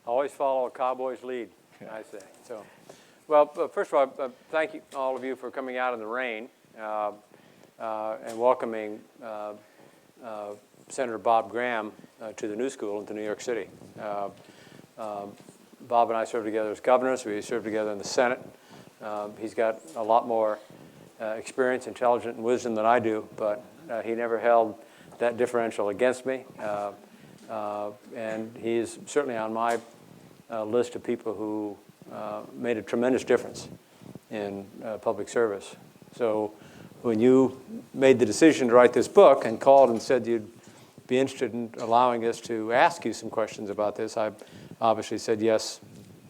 Always follow a cowboy's lead, I say. So, well, first of all, thank you, all of you, for coming out in the rain and welcoming Senator Bob Graham to the New School into New York City. Bob and I served together as governors. We served together in the Senate. He's got a lot more experience, intelligence, and wisdom than I do, but he never held that differential against me. And he's certainly on my list of people who made a tremendous difference in public service. So when you made the decision to write this book and called and said you'd be interested in allowing us to ask you some questions about this, I obviously said yes,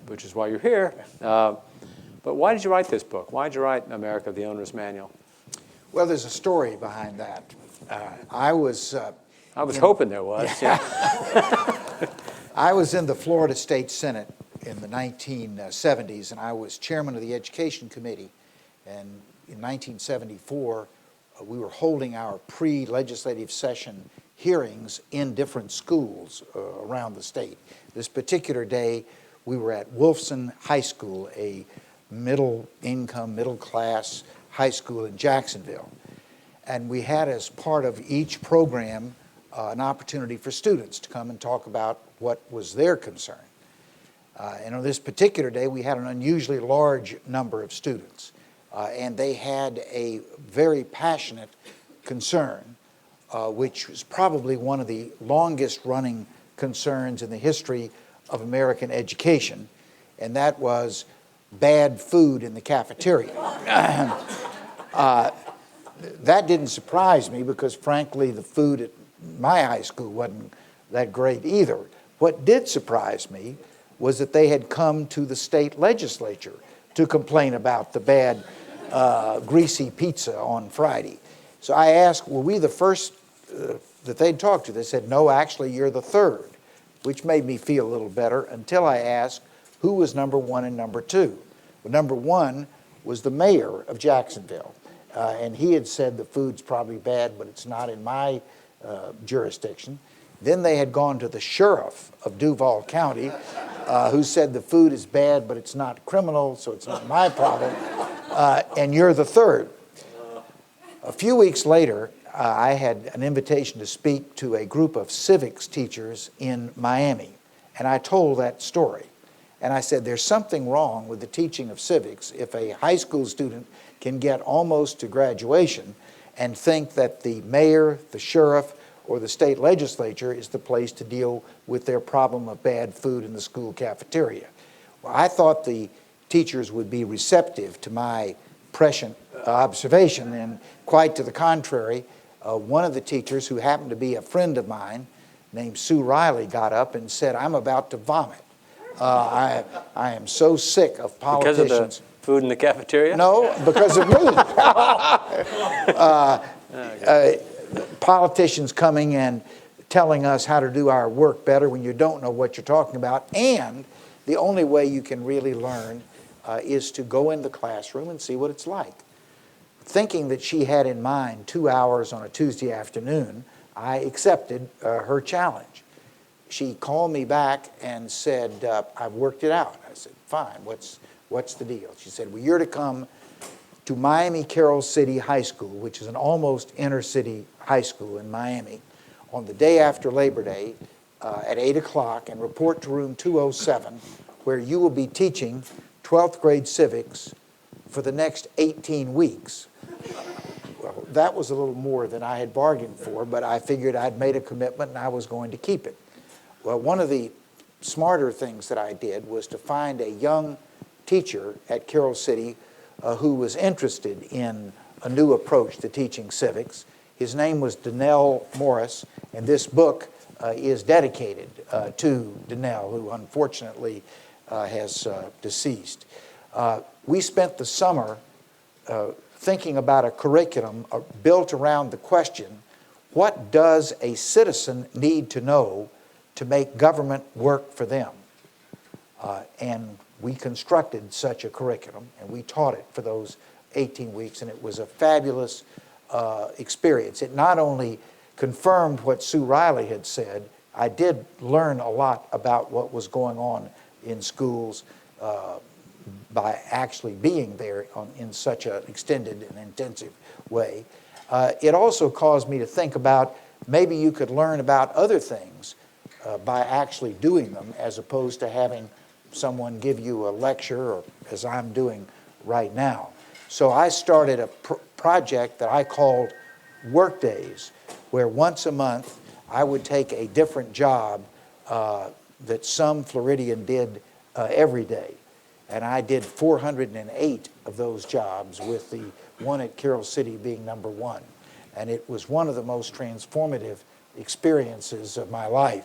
which is why you're here. But why did you write this book? Why did you write America, the Owner's Manual? Well, there's a story behind that. I was hoping there was. Yeah. I was in the Florida State Senate in the 1970s, and I was chairman of the Education Committee. And in 1974, we were holding our pre-legislative session hearings in different schools around the state. This particular day, we were at Wolfson High School, a middle-income, middle-class high school in Jacksonville. And we had, as part of each program, an opportunity for students to come and talk about what was their concern. And on this particular day, we had an unusually large number of students. And they had a very passionate concern, which was probably one of the longest-running concerns in the history of American education, and that was bad food in the cafeteria. That didn't surprise me because, frankly, the food at my high school wasn't that great either. What did surprise me was that they had come to the state legislature to complain about the bad, greasy pizza on Friday. So I asked, were we the first that they'd talked to? They said, no, actually, you're the third, which made me feel a little better until I asked who was number one and number two. Well, number one was the mayor of Jacksonville. And he had said the food's probably bad, but it's not in my jurisdiction. Then they had gone to the sheriff of Duval County, who said the food is bad, but it's not criminal, so it's not my problem. And you're the third. A few weeks later, I had an invitation to speak to a group of civics teachers in Miami. And I told that story. And I said, there's something wrong with the teaching of civics if a high school student can get almost to graduation and think that the mayor, the sheriff, or the state legislature is the place to deal with their problem of bad food in the school cafeteria. Well, I thought the teachers would be receptive to my prescient observation, and quite to the contrary, one of the teachers, who happened to be a friend of mine, named Sue Riley, got up and said, I'm about to vomit. I am so sick of politicians. Because of the food in the cafeteria? No, because of me. Politicians coming and telling us how to do our work better when you don't know what you're talking about. And the only way you can really learn is to go in the classroom and see what it's like. Thinking that she had in mind 2 hours on a Tuesday afternoon, I accepted her challenge. She called me back and said, I've worked it out. I said, fine, what's the deal? She said, well, you're to come to Miami Carroll City High School, which is an almost inner city high school in Miami, on the day after Labor Day at 8 o'clock and report to room 207, where you will be teaching 12th grade civics for the next 18 weeks. Well, that was a little more than I had bargained for, but I figured I'd made a commitment and I was going to keep it. Well, one of the smarter things that I did was to find a young teacher at Carroll City who was interested in a new approach to teaching civics. His name was Donnell Morris, and this book is dedicated to Donnell, who unfortunately has deceased. We spent the summer thinking about a curriculum built around the question, what does a citizen need to know to make government work for them? And we constructed such a curriculum, and we taught it for those 18 weeks, and it was a fabulous experience. It not only confirmed what Sue Riley had said, I did learn a lot about what was going on in schools by actually being there in such an extended and intensive way. It also caused me to think about maybe you could learn about other things by actually doing them, as opposed to having someone give you a lecture, or as I'm doing right now. So I started a project that I called Work Days, where once a month I would take a different job that some Floridian did every day. And I did 408 of those jobs, with the one at Carroll City being number one. And it was one of the most transformative experiences of my life.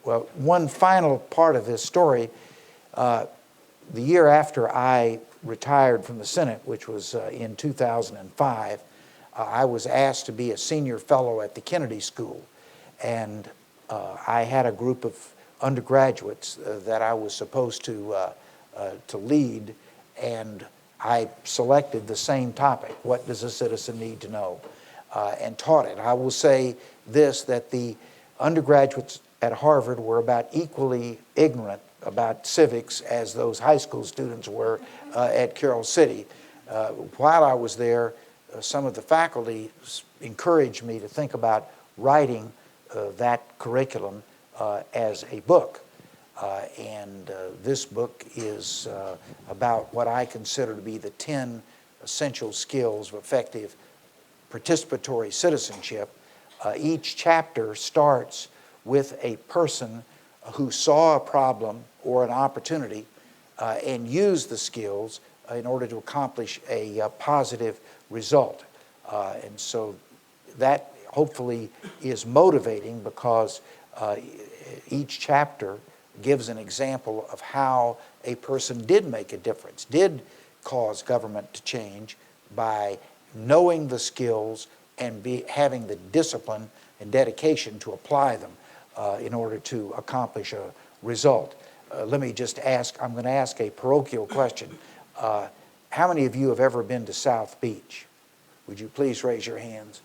Well, one final part of this story, the year after I retired from the Senate, which was in 2005, I was asked to be a senior fellow at the Kennedy School. And I had a group of undergraduates that I was supposed to lead, and I selected the same topic: what does a citizen need to know, and taught it. I will say this, that the undergraduates at Harvard were about equally ignorant about civics as those high school students were at Carroll City. While I was there, some of the faculty encouraged me to think about writing that curriculum as a book. And this book is about what I consider to be the 10 essential skills of effective participatory citizenship. Each chapter starts with a person who saw a problem or an opportunity and used the skills in order to accomplish a positive result. And so that hopefully is motivating, because each chapter gives an example of how a person did make a difference, did cause government to change by knowing the skills and having the discipline and dedication to apply them in order to accomplish a result. Let me just ask, I'm going to ask a parochial question. How many of you have ever been to South Beach? Would you please raise your hands?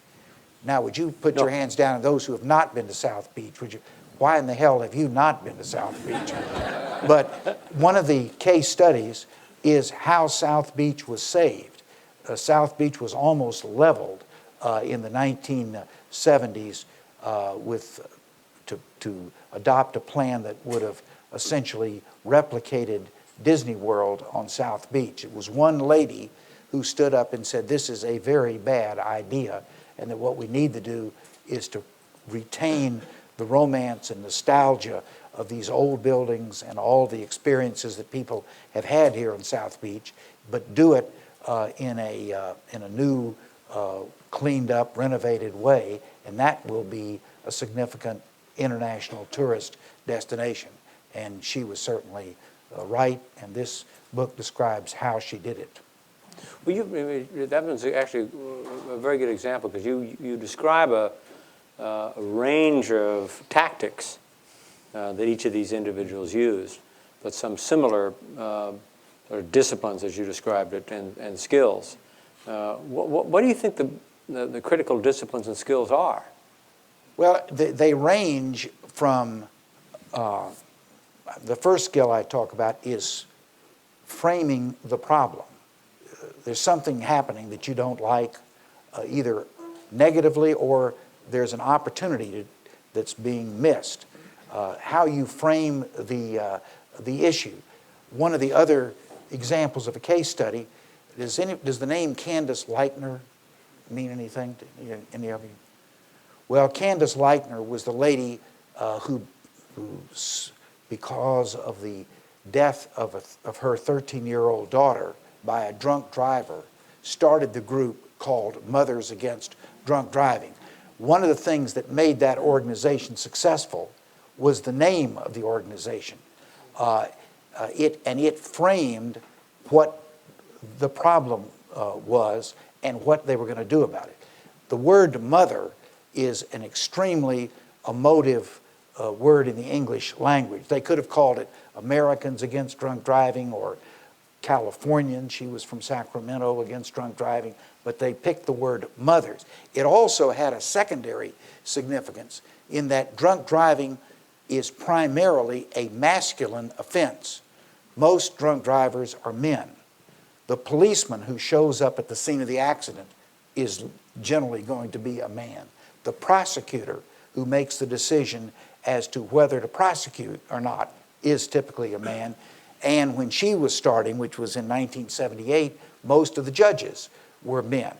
Now, would you put your hands down on those who have not been to South Beach? Would you? Why in the hell have you not been to South Beach? But one of the case studies is how South Beach was saved. South Beach was almost leveled in the 1970s to adopt a plan that would have essentially replicated Disney World on South Beach. It was one lady who stood up and said, this is a very bad idea, and that what we need to do is to retain the romance and nostalgia of these old buildings and all the experiences that people have had here on South Beach, but do it in a new, cleaned up, renovated way, and that will be a significant international tourist destination. And she was certainly right, and this book describes how she did it. Well, that was actually a very good example, because you describe a range of tactics that each of these individuals used, but some similar disciplines, as you described it, and skills. What do you think the critical disciplines and skills are? Well, they range from, the first skill I talk about is framing the problem. There's something happening that you don't like, either negatively or there's an opportunity that's being missed. How you frame the issue. One of the other examples of a case study, does the name Candace Lightner mean anything to any of you? Well, Candace Lightner was the lady who, because of the death of her 13-year-old daughter by a drunk driver, started the group called Mothers Against Drunk Driving. One of the things that made that organization successful was the name of the organization. It framed what the problem was and what they were going to do about it. The word mother is an extremely emotive word in the English language. They could have called it Americans Against Drunk Driving, or Californians, she was from Sacramento, against drunk driving. but they picked the word mothers. It also had a secondary significance in that drunk driving is primarily a masculine offense. Most drunk drivers are men. The policeman who shows up at the scene of the accident is generally going to be a man. The prosecutor who makes the decision as to whether to prosecute or not is typically a man. And when she was starting, which was in 1978, most of the judges were men.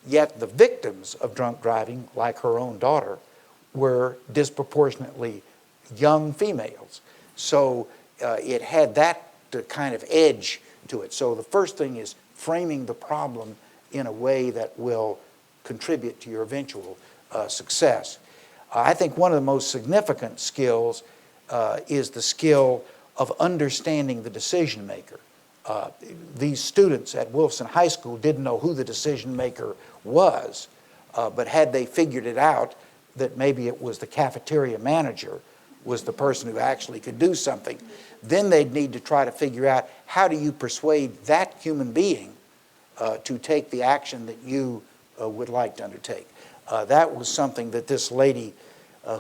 Yet the victims of drunk driving, like her own daughter, were disproportionately young females. So it had that kind of edge to it. So the first thing is framing the problem in a way that will contribute to your eventual success. I think one of the most significant skills is the skill of understanding the decision maker. These students at Wolfson High School didn't know who the decision maker was, but had they figured it out, that maybe it was the cafeteria manager was the person who actually could do something, then they'd need to try to figure out how do you persuade that human being to take the action that you would like to undertake. That was something that this lady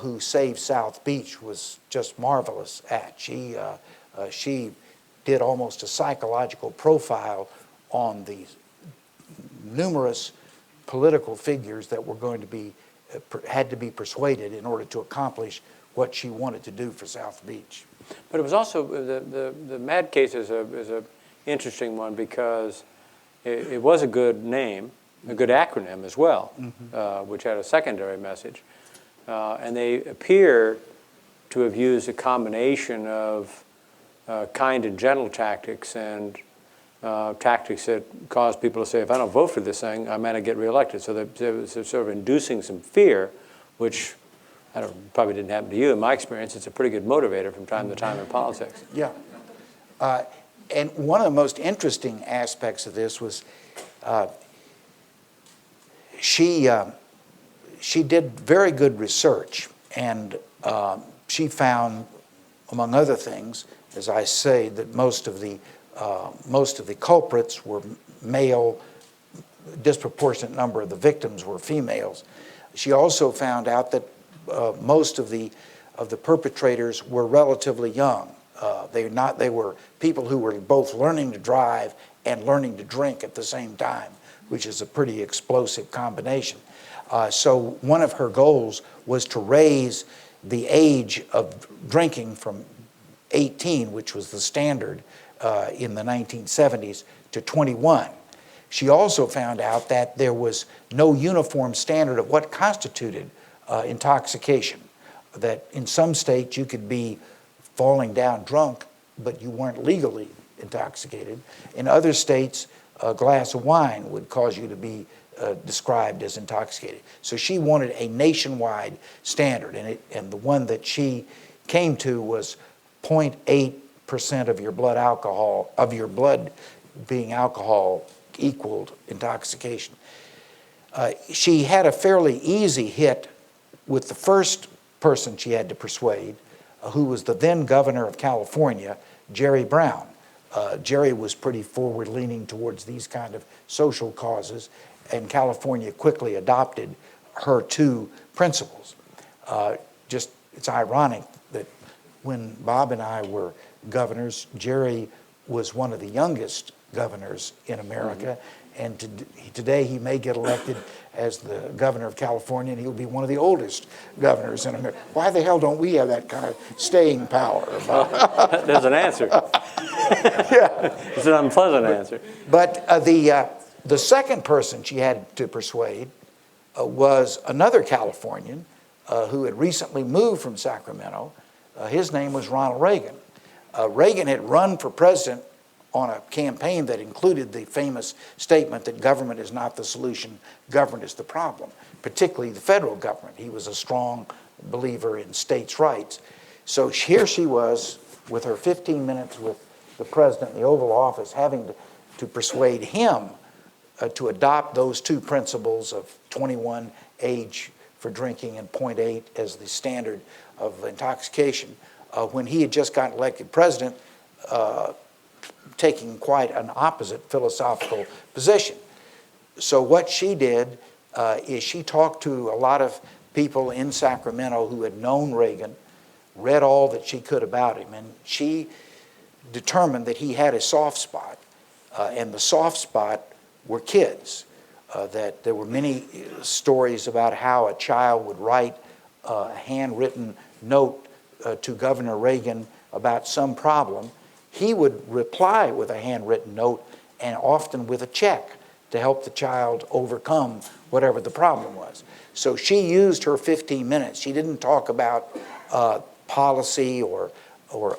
who saved South Beach was just marvelous at. She did almost a psychological profile on the numerous political figures that were going to be had to be persuaded in order to accomplish what she wanted to do for South Beach. But it was also, the MAD case is a interesting one because it was a good name, a good acronym as well, which had a secondary message. And they appear to have used a combination of kind and gentle tactics and tactics that cause people to say, if I don't vote for this thing, I might not get reelected. So they're sort of inducing some fear, which probably didn't happen to you. In my experience, it's a pretty good motivator from time to time in politics. Yeah. And one of the most interesting aspects of this was she did very good research, and she found, among other things, as I say, that most of the culprits were male, disproportionate number of the victims were females. She also found out that most of the perpetrators were relatively young. They were people who were both learning to drive and learning to drink at the same time, which is a pretty explosive combination. So one of her goals was to raise the age of drinking from 18, which was the standard in the 1970s, to 21. She also found out that there was no uniform standard of what constituted intoxication, that in some states you could be falling down drunk, but you weren't legally intoxicated. In other states, a glass of wine would cause you to be described as intoxicated. So she wanted a nationwide standard, and the one that she came to was 0.8% of your blood alcohol, of your blood being alcohol equaled intoxication. She had a fairly easy hit with the first person she had to persuade, who was the then governor of California, Jerry Brown. Jerry was pretty forward-leaning towards these kind of social causes, and California quickly adopted her two principles. It's ironic that when Bob and I were governors, Jerry was one of the youngest governors in America, and today he may get elected as the governor of California, and he'll be one of the oldest governors in America. Why the hell don't we have that kind of staying power? There's an answer. Yeah. It's an unpleasant answer. But the second person she had to persuade was another Californian who had recently moved from Sacramento. His name was Ronald Reagan. Reagan had run for president on a campaign that included the famous statement that government is not the solution, government is the problem, particularly the federal government. He was a strong believer in states' rights. So here she was with her 15 minutes with the president in the Oval Office, having to persuade him to adopt those two principles of 21 age for drinking and 0.8 as the standard of intoxication, when he had just gotten elected president, taking quite an opposite philosophical position. So what she did is she talked to a lot of people in Sacramento who had known Reagan, read all that she could about him, and she determined that he had a soft spot, and the soft spot were kids. That there were many stories about how a child would write a handwritten note to Governor Reagan about some problem. He would reply with a handwritten note and often with a check to help the child overcome whatever the problem was. So she used her 15 minutes. She didn't talk about policy or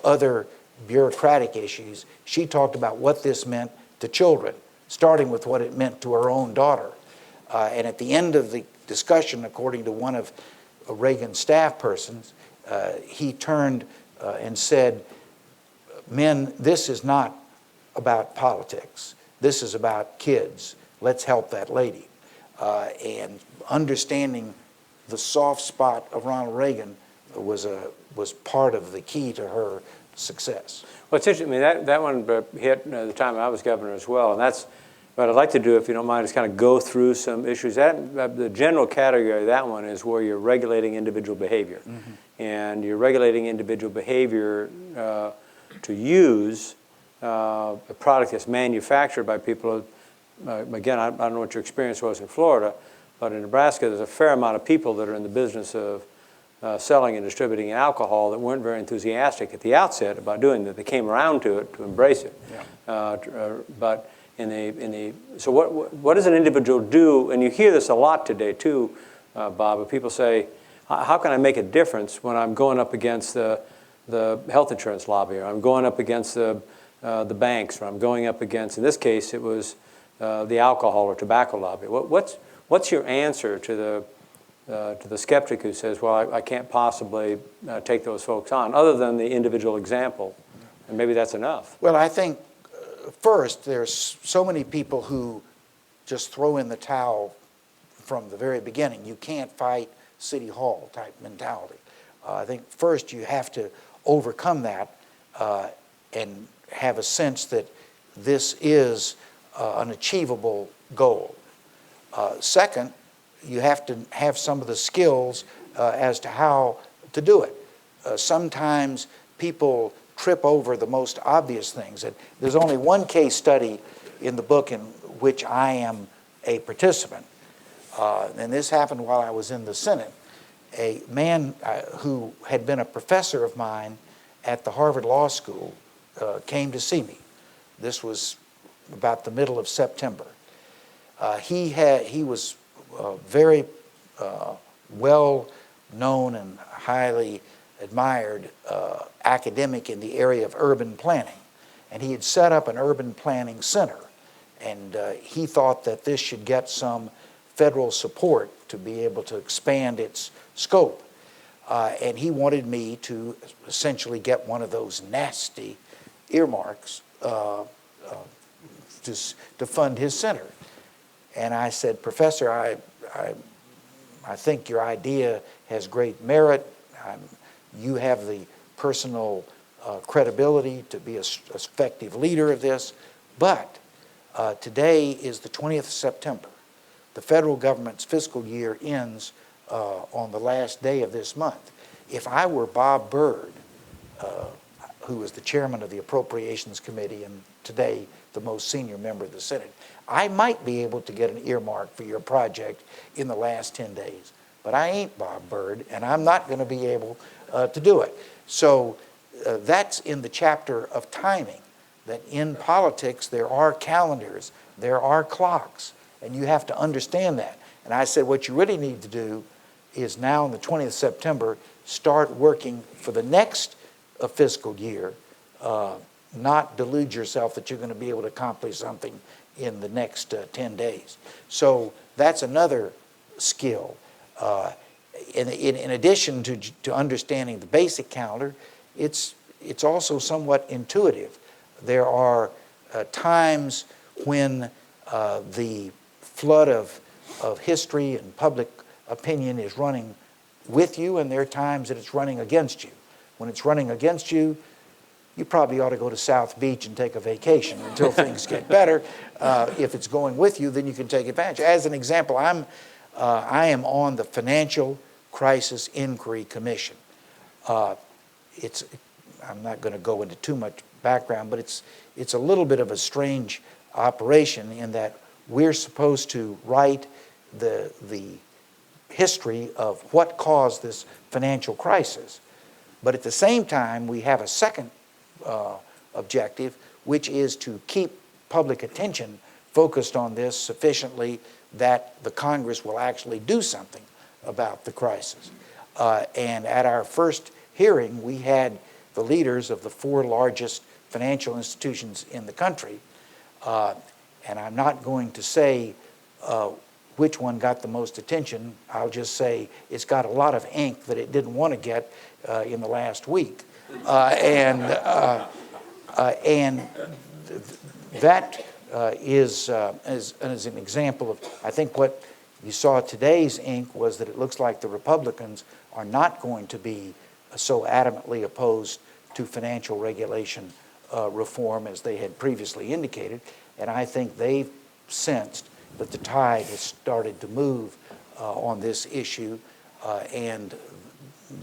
other bureaucratic issues. She talked about what this meant to children, starting with what it meant to her own daughter. And at the end of the discussion, according to one of Reagan's staff persons, he turned and said, "Men, this is not about politics. This is about kids. Let's help that lady." And understanding the soft spot of Ronald Reagan was part of the key to her success. Well, it's interesting. I mean, that one hit the time I was governor as well, and that's what I'd like to do, if you don't mind, is kind of go through some issues. The general category of that one is where you're regulating individual behavior, and you're regulating individual behavior to use a product that's manufactured by people. Again, I don't know what your experience was in Florida, but in Nebraska, there's a fair amount of people that are in the business of selling and distributing alcohol that weren't very enthusiastic at the outset about doing that. They came around to it, to embrace it. Yeah. But so what does an individual do? And you hear this a lot today too, Bob, of people say, how can I make a difference when I'm going up against the health insurance lobby, or I'm going up against the banks, or I'm going up against, in this case, it was the alcohol or tobacco lobby. What's your answer to the skeptic who says, well, I can't possibly take those folks on, other than the individual example, and maybe that's enough? Well, I think first, there's so many people who just throw in the towel from the very beginning. You can't fight City Hall type mentality. I think first you have to overcome that and have a sense that this is an achievable goal. Second, you have to have some of the skills as to how to do it. Sometimes people trip over the most obvious things. And there's only one case study in the book in which I am a participant. And this happened while I was in the Senate. A man who had been a professor of mine at the Harvard Law School came to see me. This was about the middle of September. He was very well known and highly admired academic in the area of urban planning. And he had set up an urban planning center. And he thought that this should get some federal support to be able to expand its scope. And he wanted me to essentially get one of those nasty earmarks to fund his center. And I said, "Professor, I think your idea has great merit. You have the personal credibility to be an effective leader of this, but today is the 20th of September. The federal government's fiscal year ends on the last day of this month. If I were Bob Byrd, who is the chairman of the Appropriations Committee and today the most senior member of the Senate, I might be able to get an earmark for your project in the last 10 days. But I ain't Bob Byrd, and I'm not going to be able to do it." So that's in the chapter of timing, that in politics there are calendars, there are clocks, and you have to understand that. And I said, what you really need to do is now on the 20th of September, start working for the next fiscal year, not delude yourself that you're going to be able to accomplish something in the next 10 days. So that's another skill. In addition to understanding the basic calendar, it's also somewhat intuitive. There are times when the flood of history and public opinion is running with you, and there are times that it's running against you. When it's running against you, you probably ought to go to South Beach and take a vacation until things get better. If it's going with you, then you can take advantage. As an example, I am on the Financial Crisis Inquiry Commission. I'm not going to go into too much background, but it's a little bit of a strange operation in that we're supposed to write the history of what caused this financial crisis. But at the same time, we have a second objective, which is to keep public attention focused on this sufficiently that the Congress will actually do something about the crisis. And at our first hearing, we had the leaders of the 4 largest financial institutions in the country. And I'm not going to say which one got the most attention. I'll just say it's got a lot of ink that it didn't want to get in the last week. And that is an example of, I think what you saw today's ink was that it looks like the Republicans are not going to be so adamantly opposed to financial regulation reform as they had previously indicated. And I think they've sensed that the tide has started to move on this issue, and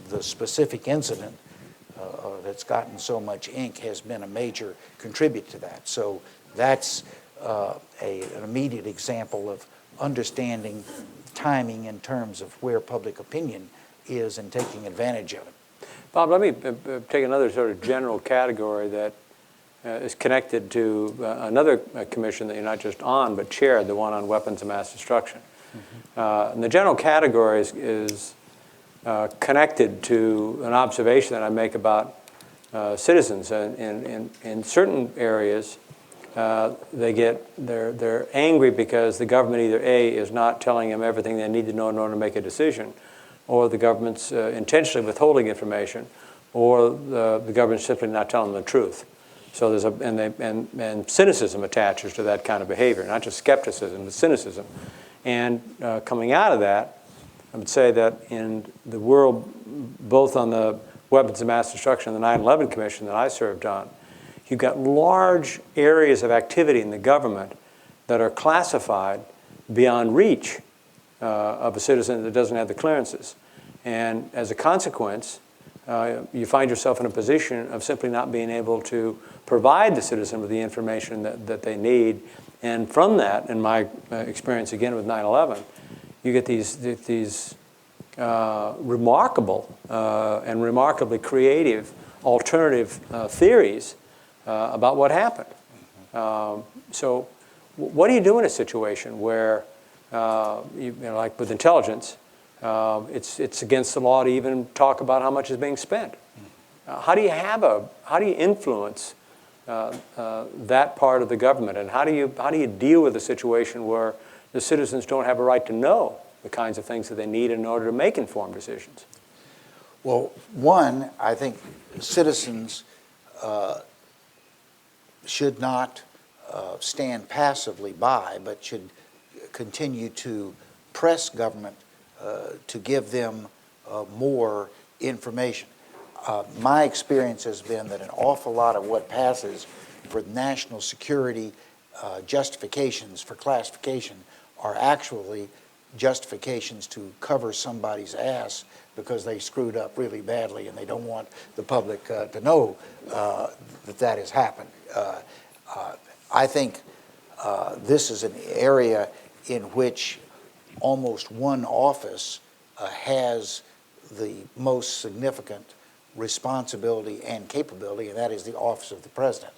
the specific incident that's gotten so much ink has been a major contributor to that. So that's an immediate example of understanding timing in terms of where public opinion is and taking advantage of it. Bob, let me take another sort of general category that is connected to another commission that you're not just on, but chaired, the one on weapons of mass destruction. And the general category is connected to an observation that I make about citizens. In certain areas, they're angry because the government either A, is not telling them everything they need to know in order to make a decision, or the government's intentionally withholding information, or the government's simply not telling them the truth. So there's and cynicism attaches to that kind of behavior, not just skepticism, but cynicism. And coming out of that, I would say that in the world, both on the weapons of mass destruction and the 9/11 Commission that I served on, you've got large areas of activity in the government that are classified beyond reach of a citizen that doesn't have the clearances. And as a consequence, you find yourself in a position of simply not being able to provide the citizen with the information that they need. And from that, in my experience again with 9/11, you get these remarkable and remarkably creative alternative theories about what happened. So what do you do in a situation where, like with intelligence, it's against the law to even talk about how much is being spent? How do you influence that part of the government, and how do you deal with a situation where the citizens don't have a right to know the kinds of things that they need in order to make informed decisions? Well, one, I think citizens should not stand passively by, but should continue to press government to give them more information. My experience has been that an awful lot of what passes for national security justifications for classification are actually justifications to cover somebody's ass because they screwed up really badly and they don't want the public to know that has happened. I think this is an area in which almost one office has the most significant responsibility and capability, and that is the office of the president.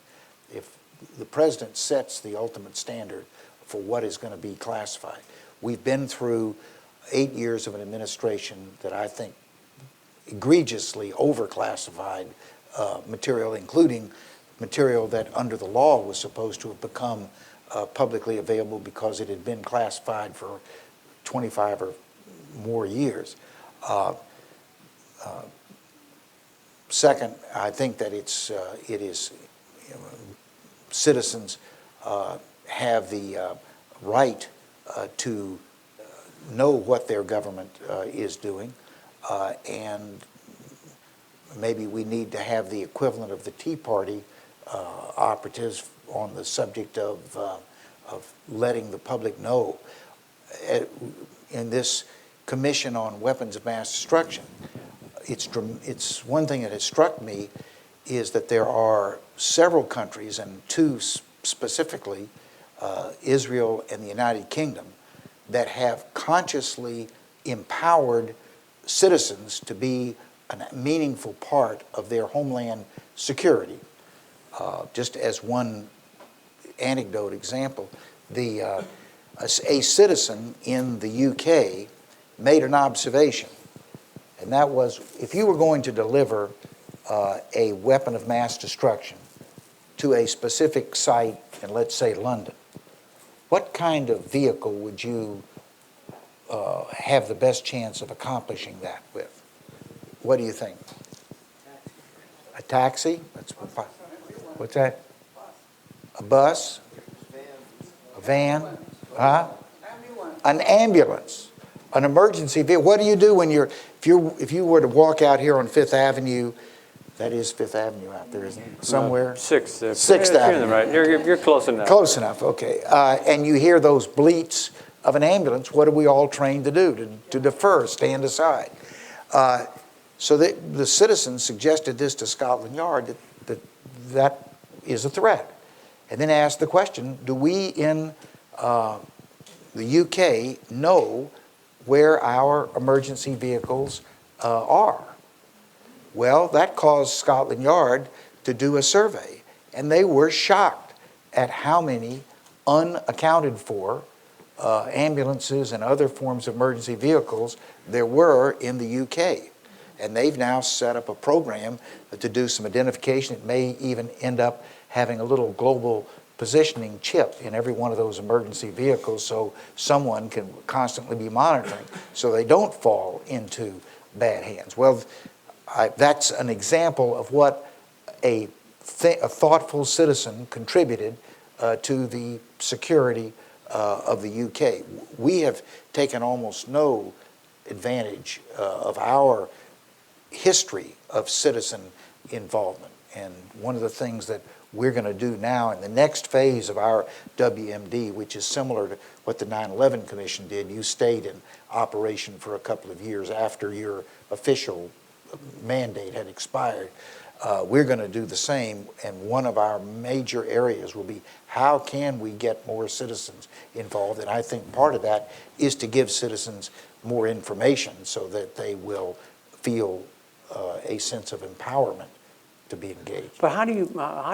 If the president sets the ultimate standard for what is going to be classified. We've been through 8 years of an administration that I think egregiously overclassified material, including material that under the law was supposed to have become publicly available because it had been classified for 25 or more years. Second, I think that citizens have the right to know what their government is doing, and maybe we need to have the equivalent of the Tea Party operatives on the subject of letting the public know. In this commission on weapons of mass destruction, it's one thing that has struck me is that there are several countries, and two specifically, Israel and the United Kingdom, that have consciously empowered citizens to be a meaningful part of their homeland security. Just as one anecdote example, a citizen in the UK made an observation, and that was, if you were going to deliver a weapon of mass destruction to a specific site in, let's say, London, what kind of vehicle would you have the best chance of accomplishing that with? What do you think? A taxi? What's that? A bus? A van? Huh? An ambulance. An emergency vehicle. What do you do when if you were to walk out here on Fifth Avenue? That is Fifth Avenue out there, isn't it? Somewhere? Sixth. Sixth Avenue. Right. You're close enough. Close enough, okay. And you hear those bleats of an ambulance. What are we all trained to do? To defer, stand aside. So the citizens suggested this to Scotland Yard, that is a threat. And then asked the question, do we in the UK know where our emergency vehicles are? Well, that caused Scotland Yard to do a survey, and they were shocked at how many unaccounted for ambulances and other forms of emergency vehicles there were in the UK. And they've now set up a program to do some identification. It may even end up having a little global positioning chip in every one of those emergency vehicles, so someone can constantly be monitoring so they don't fall into bad hands. Well, that's an example of what a thoughtful citizen contributed to the security of the UK. We have taken almost no advantage of our history of citizen involvement. And one of the things that we're going to do now in the next phase of our WMD, which is similar to what the 9/11 Commission did, you stayed in operation for a couple of years after your official mandate had expired. We're going to do the same, and one of our major areas will be how can we get more citizens involved, and I think part of that is to give citizens more information so that they will feel a sense of empowerment to be engaged. But how do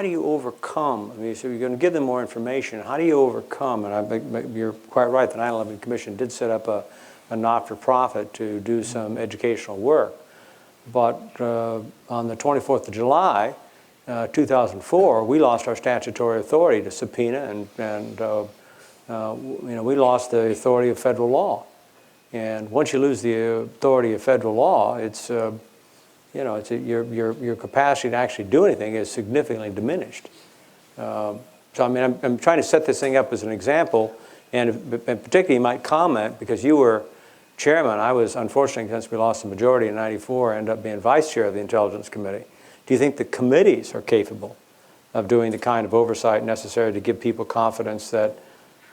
you overcome? I mean, so you're going to give them more information. How do you overcome? And you're quite right. The 9/11 Commission did set up a not-for-profit to do some educational work. But on the 24th of July, 2004, we lost our statutory authority to subpoena, and we lost the authority of federal law. And once you lose the authority of federal law, it's your capacity to actually do anything is significantly diminished. So I mean, I'm trying to set this thing up as an example, and particularly you might comment, because you were chairman. I was, unfortunately, since we lost the majority in '94, ended up being vice chair of the Intelligence Committee. Do you think the committees are capable of doing the kind of oversight necessary to give people confidence that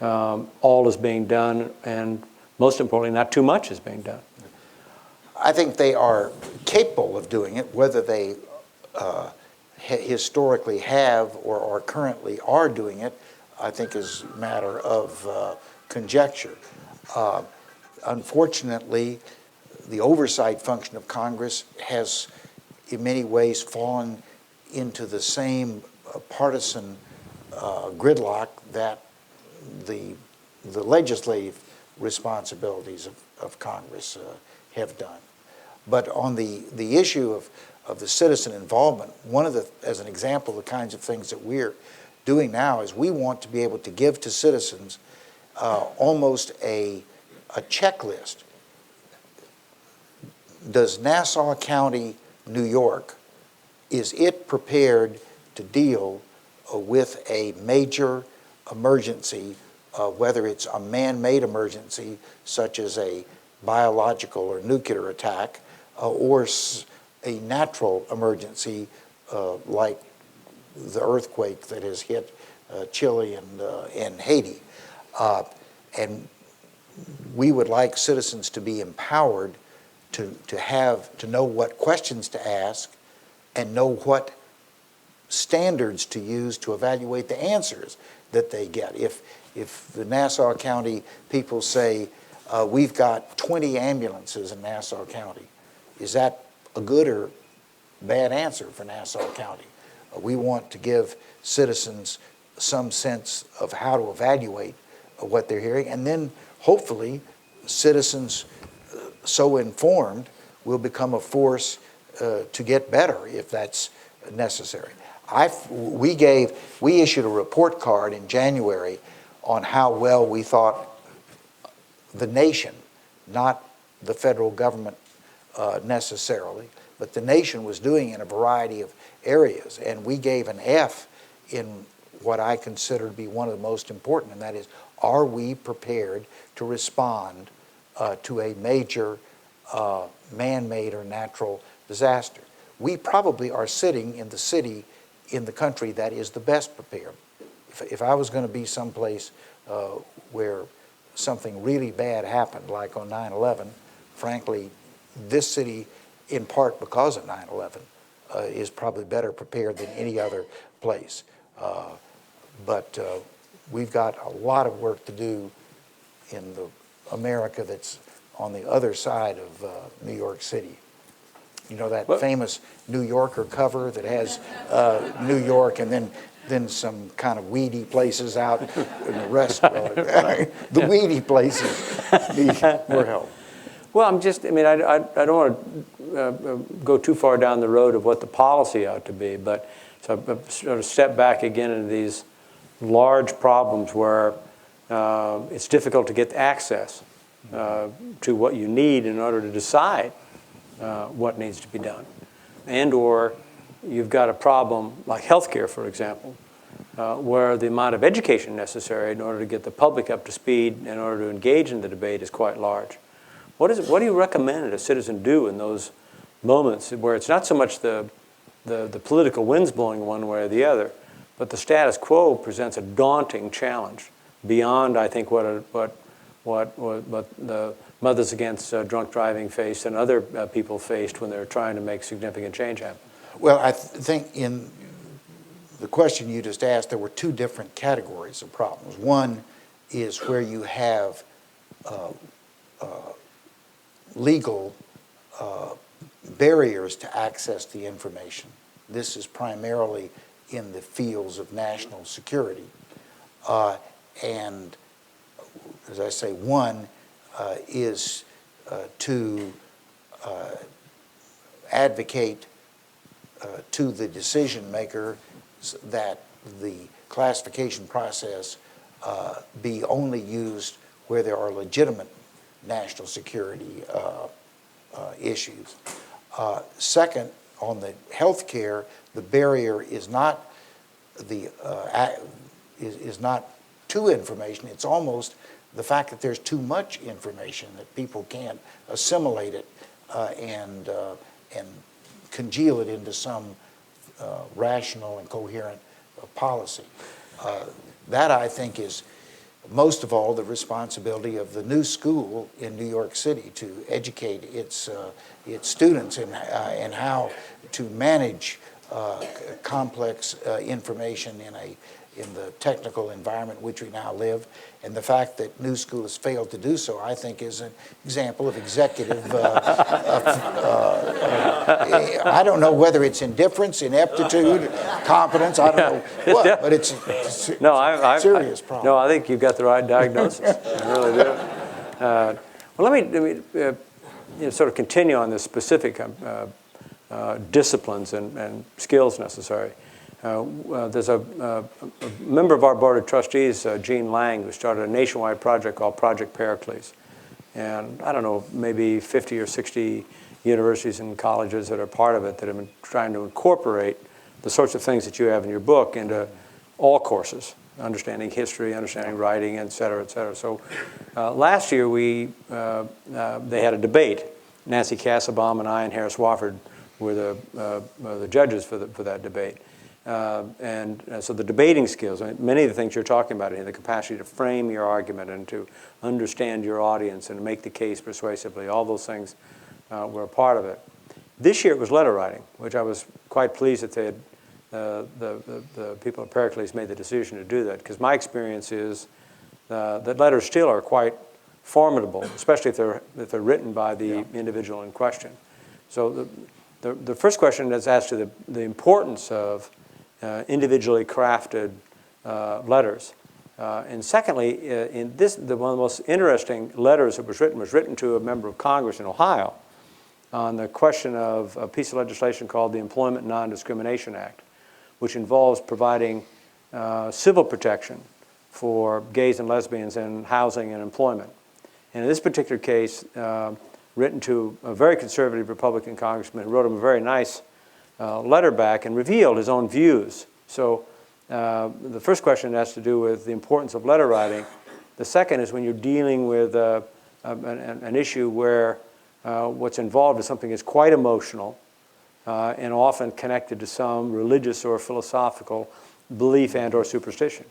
all is being done, and most importantly, not too much is being done? I think they are capable of doing it. Whether they historically have or currently are doing it, I think is a matter of conjecture. Unfortunately, the oversight function of Congress has in many ways fallen into the same partisan gridlock that the legislative responsibilities of Congress have done. But on the issue of the citizen involvement, as an example, the kinds of things that we're doing now is we want to be able to give to citizens almost a checklist. Does Nassau County, New York, is it prepared to deal with a major emergency, whether it's a man-made emergency such as a biological or nuclear attack, or a natural emergency like the earthquake that has hit Chile and Haiti. And we would like citizens to be empowered to know what questions to ask and know what standards to use to evaluate the answers that they get. If the Nassau County people say, we've got 20 ambulances in Nassau County, is that a good or bad answer for Nassau County? We want to give citizens some sense of how to evaluate what they're hearing, and then hopefully citizens so informed will become a force to get better if that's necessary. We issued a report card in January on how well we thought the nation, not the federal government necessarily, but the nation was doing in a variety of areas. And we gave an F in what I consider to be one of the most important, and that is, are we prepared to respond to a major man-made or natural disaster? We probably are sitting in the city in the country that is the best prepared. If I was going to be someplace where something really bad happened, like on 9/11, frankly, this city, in part because of 9/11, is probably better prepared than any other place. But we've got a lot of work to do in the America that's on the other side of New York City. You know that famous New Yorker cover that has New York and then some kind of weedy places out in the rest. The weedy places need more help. Well, I don't want to go too far down the road of what the policy ought to be, but so I sort of step back again into these large problems where it's difficult to get access to what you need in order to decide what needs to be done. And or you've got a problem like healthcare, for example, where the amount of education necessary in order to get the public up to speed in order to engage in the debate is quite large. What do you recommend a citizen do in those moments where it's not so much the political winds blowing one way or the other, but the status quo presents a daunting challenge beyond, I think, what the Mothers Against Drunk Driving faced and other people faced when they're trying to make significant change happen? Well, I think in the question you just asked, there were two different categories of problems. One is where you have legal barriers to access the information. This is primarily in the fields of national security. And as I say, one is to advocate to the decision maker that the classification process be only used where there are legitimate national security issues. Second, on the health care, the barrier is not is not to information. It's almost the fact that there's too much information, that people can't assimilate it and congeal it into some rational and coherent policy. That, I think, is most of all the responsibility of the new school in New York City to educate its students in how to manage complex information in the technical environment in which we now live. And the fact that New School has failed to do so, I think, is an example of executive, I don't know whether it's indifference, ineptitude, competence, I don't know what, but it's a serious problem. No, I think you've got the right diagnosis. I really do. Well, let me sort of continue on the specific disciplines and skills necessary. There's a member of our Board of Trustees, Gene Lang, who started a nationwide project called Project Pericles. And I don't know, maybe 50 or 60 universities and colleges that are part of it that have been trying to incorporate the sorts of things that you have in your book into all courses, understanding history, understanding writing, et cetera, et cetera. So last year they had a debate. Nancy Kassebaum and I and Harris Wofford were the judges for that debate. So the debating skills, I mean, many of the things you're talking about here, the capacity to frame your argument and to understand your audience and make the case persuasively, all those things were a part of it. This year it was letter writing, which I was quite pleased that they had, the people at Pericles made the decision to do that, because my experience is that letters still are quite formidable, especially if they're written by the individual in question. So the first question is as to the importance of individually crafted letters. And secondly, one of the most interesting letters that was written to a member of Congress in Ohio on the question of a piece of legislation called the Employment Non-Discrimination Act, which involves providing civil protection for gays and lesbians in housing and employment. And in this particular case, written to a very conservative Republican congressman who wrote him a very nice letter back and revealed his own views. So the first question has to do with the importance of letter writing. The second is when you're dealing with an issue where what's involved is something that's quite emotional and often connected to some religious or philosophical belief and or superstition.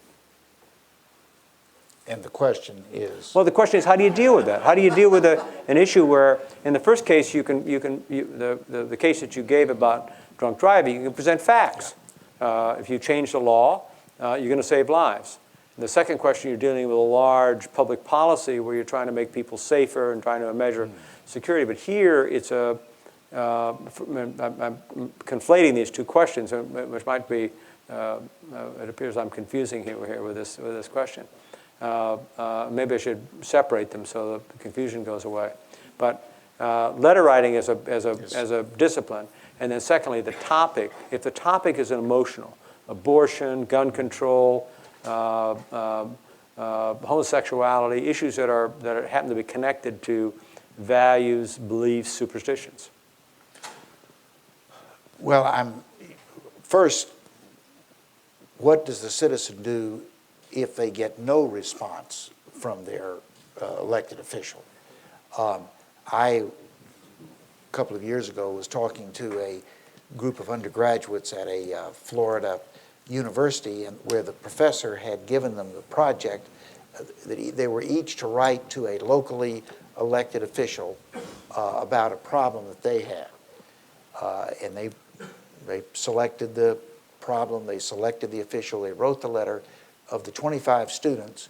And the question is? Well, the question is, how do you deal with that? How do you deal with an issue where, in the first case, the case that you gave about drunk driving, you can present facts. If you change the law, you're going to save lives. In the second question, you're dealing with a large public policy where you're trying to make people safer and trying to measure security. But here, it's I'm conflating these two questions, which might be, it appears I'm confusing here with this question. Maybe I should separate them so the confusion goes away. But letter writing as a discipline, and then secondly, the topic. If the topic is emotional, abortion, gun control, homosexuality, issues that happen to be connected to values, beliefs, superstitions. Well, first, what does the citizen do if they get no response from their elected official? A couple of years ago, was talking to a group of undergraduates at a Florida university, and where the professor had given them the project that they were each to write to a locally elected official about a problem that they had. And they selected the problem, they selected the official, they wrote the letter. Of the 25 students,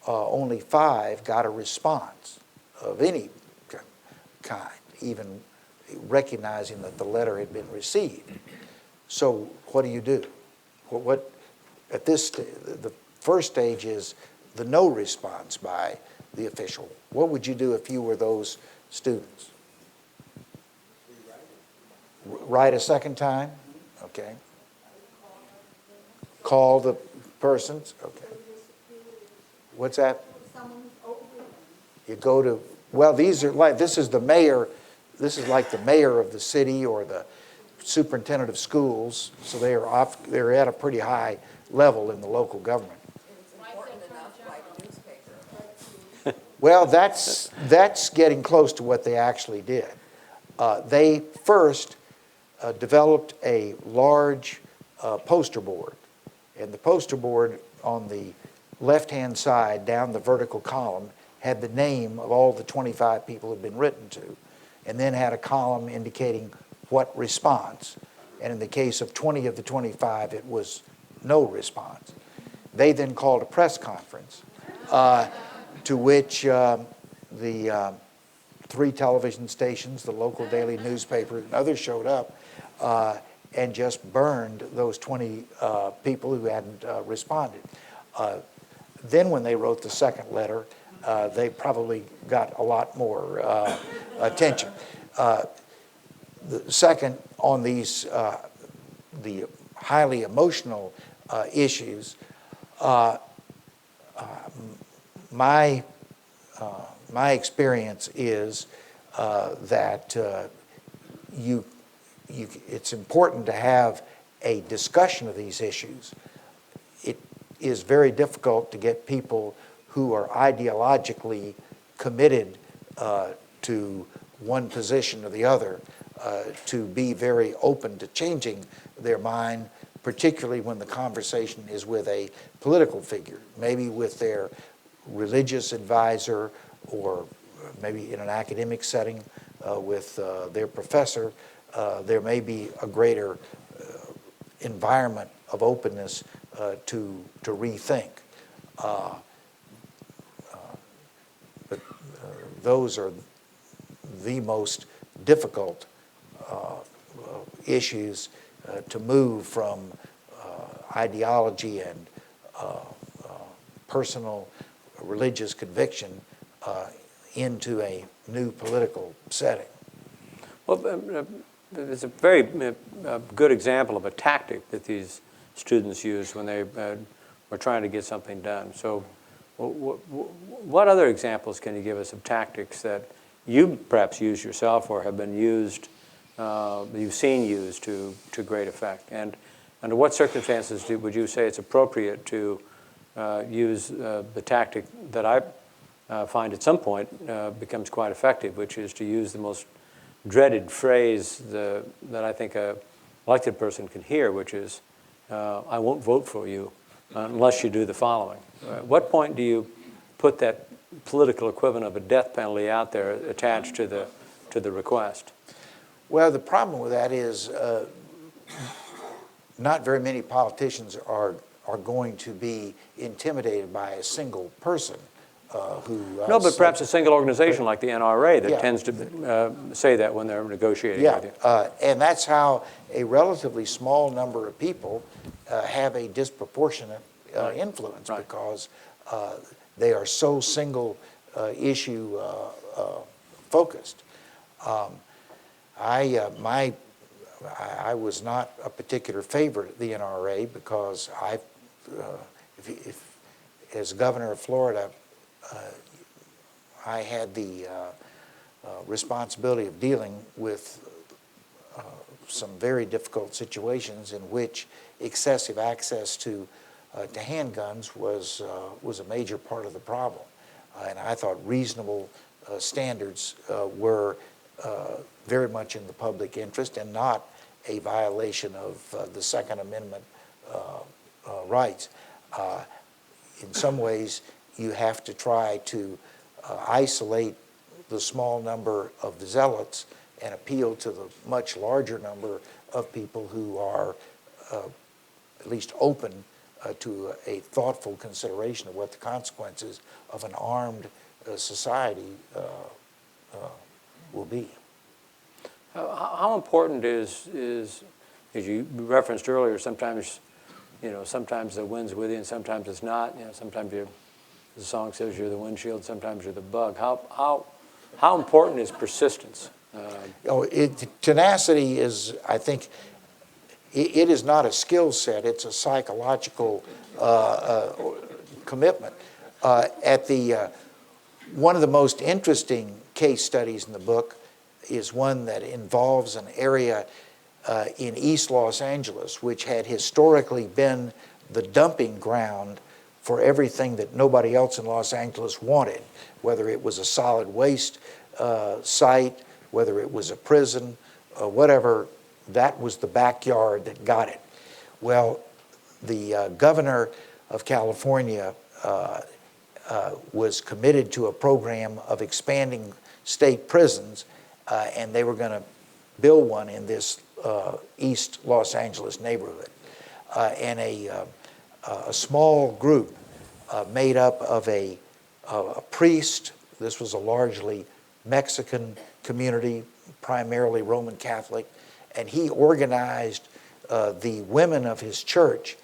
only 5 got a response of any kind, even recognizing that the letter had been received. So what do? At this, the first stage is the no response by the official. What would you do if you were those students? Write a second time? Okay. Call the persons? Okay. What's that? You go to, well, these are like, this is the mayor, this is like the mayor of the city or the superintendent of schools, so they're at a pretty high level in the local government. Well, that's getting close to what they actually did. They first developed a large poster board, and the poster board on the left-hand side down the vertical column had the name of all the 25 people who had been written to, and then had a column indicating what response. And in the case of 20 of the 25, it was no response. They then called a press conference to which the 3 television stations, the local daily newspaper, and others showed up and just burned those 20 people who hadn't responded. Then when they wrote the second letter, they probably got a lot more attention. The second, on these the highly emotional issues, my experience is that it's important to have a discussion of these issues. It is very difficult to get people who are ideologically committed to one position or the other to be very open to changing their mind, particularly when the conversation is with a political figure, maybe with their religious advisor, or maybe in an academic setting with their professor. There may be a greater environment of openness to rethink. But those are the most difficult issues to move from ideology and personal religious conviction into a new political setting. Well, it's a very good example of a tactic that these students use when they were trying to get something done. So what other examples can you give us of tactics that you perhaps use yourself or have been used, you've seen used to great effect? And under what circumstances would you say it's appropriate to use the tactic that I find at some point becomes quite effective, which is to use the most dreaded phrase that I think a elected person can hear, which is, I won't vote for you unless you do the following. At what point do you put that political equivalent of a death penalty out there attached to the request? Well, the problem with that is not very many politicians are going to be intimidated by a single person who... No, but perhaps a single organization like the NRA that tends to say that when they're negotiating with you. And that's how a relatively small number of people have a disproportionate influence, because they are so single issue focused. I was not a particular favorite of the NRA because as governor of Florida, I had the responsibility of dealing with some very difficult situations in which excessive access to handguns was a major part of the problem. And I thought reasonable standards were very much in the public interest and not a violation of the Second Amendment rights. In some ways, you have to try to isolate the small number of the zealots and appeal to the much larger number of people who are at least open to a thoughtful consideration of what the consequences of an armed society will be. How important is, as you referenced earlier, sometimes the wind's with you and sometimes it's not. Sometimes the song says you're the windshield, sometimes you're the bug. How important is persistence? Tenacity is, I think, it is not a skill set, it's a psychological commitment. One of the most interesting case studies in the book is one that involves an area in East Los Angeles, which had historically been the dumping ground for everything that nobody else in Los Angeles wanted, whether it was a solid waste site, whether it was a prison, whatever. That was the backyard that got it. Well, the governor of California was committed to a program of expanding state prisons, and they were going to build one in this East Los Angeles neighborhood. And a small group made up of a priest. This was a largely Mexican community, primarily Roman Catholic, and he organized the women of his church.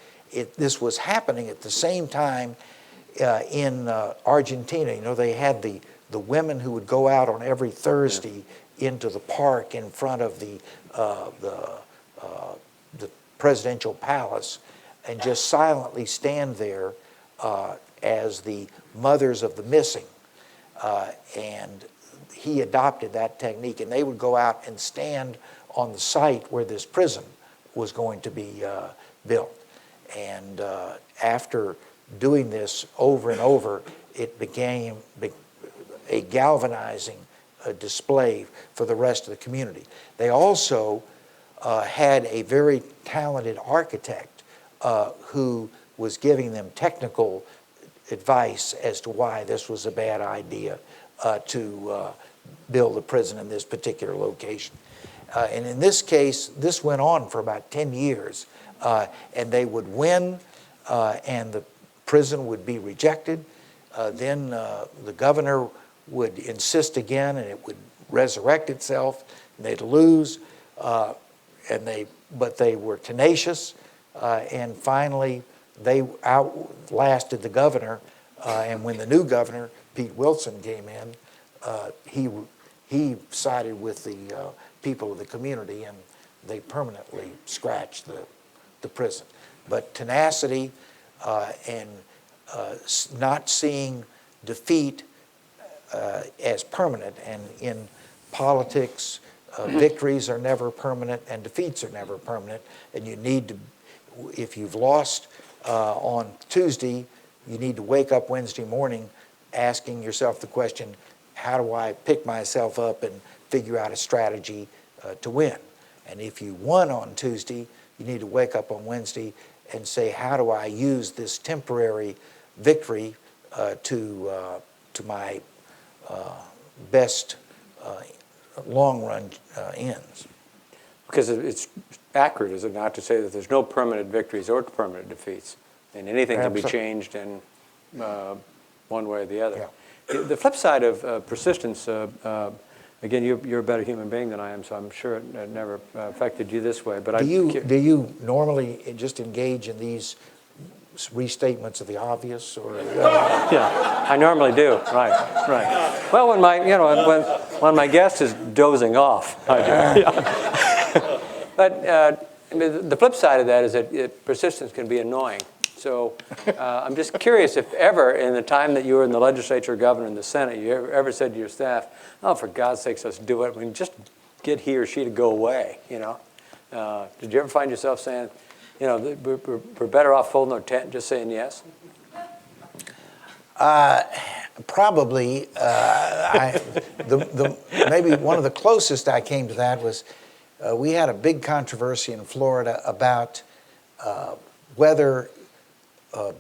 This was happening at the same time in Argentina. They had the women who would go out on every Thursday into the park in front of the presidential palace and just silently stand there as the mothers of the missing. And he adopted that technique, and they would go out and stand on the site where this prison was going to be built. And after doing this over and over, it became a galvanizing display for the rest of the community. They also had a very talented architect who was giving them technical advice as to why this was a bad idea to build a prison in this particular location. And in this case, this went on for about 10 years, and they would win, and the prison would be rejected. Then the governor would insist again, and it would resurrect itself, and they'd lose, but they were tenacious, and finally they outlasted the governor, and when the new governor, Pete Wilson, came in, he sided with the people of the community, and they permanently scratched the prison. But tenacity and not seeing defeat as permanent, and in politics, victories are never permanent and defeats are never permanent, and you need to, if you've lost on Tuesday, you need to wake up Wednesday morning asking yourself the question, how do I pick myself up and figure out a strategy to win? And if you won on Tuesday, you need to wake up on Wednesday and say, how do I use this temporary victory to my best long-run ends? Because it's accurate, is it not, to say that there's no permanent victories or permanent defeats, and anything can be changed in one way or the other. Yeah. The flip side of persistence, again, you're a better human being than I am, so I'm sure it never affected you this way. But do you normally just engage in these restatements of the obvious, or? Yeah, I normally do. Right. Well, when my guest is dozing off, I do. Yeah. But I mean, the flip side of that is that persistence can be annoying. So I'm just curious if ever, in the time that you were in the legislature, governor, and the Senate, you ever said to your staff, "Oh, for God's sakes, let's do it. I mean, just get he or she to go away." You know, did you ever find yourself saying, you know, we're better off folding our tent and just saying yes? Probably. Maybe one of the closest I came to that was we had a big controversy in Florida about whether the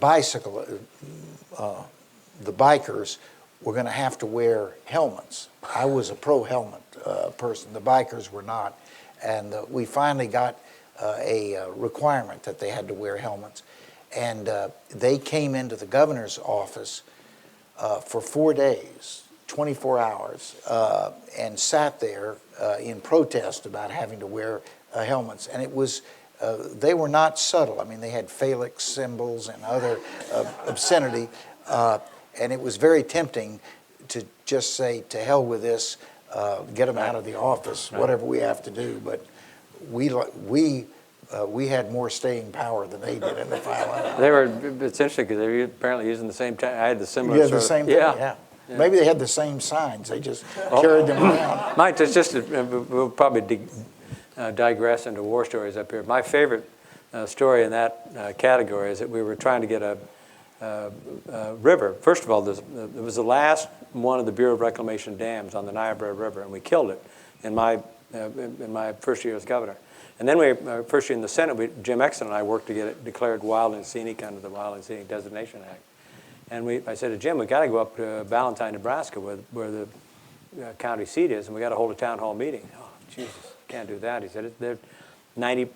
bikers were going to have to wear helmets. I was a pro-helmet person. The bikers were not. And we finally got a requirement that they had to wear helmets. And they came into the governor's office for 4 days, 24 hours, and sat there in protest about having to wear helmets. And it was, they were not subtle. I mean, they had phallic symbols and other obscenity. And it was very tempting to just say, to hell with this, get them out of the office, whatever we have to do. But we had more staying power than they did in the final. They were, it's interesting because they were apparently using the same, I had the similar sort of, same thing, yeah. Maybe they had the same signs, they just carried them around. Mike, it's just, we'll probably digress into war stories up here. My favorite story in that category is that we were trying to get a river. First of all, it was the last one of the Bureau of Reclamation dams on the Niobrara River, and we killed it in my first year as governor. And then first year in the Senate, Jim Exton and I worked to get it declared wild and scenic under the Wild and Scenic Designation Act. And I said to Jim, we got to go up to Ballantyne, Nebraska, where the county seat is, and we got to hold a town hall meeting. Oh, Jesus, can't do that. He said, they're 90-10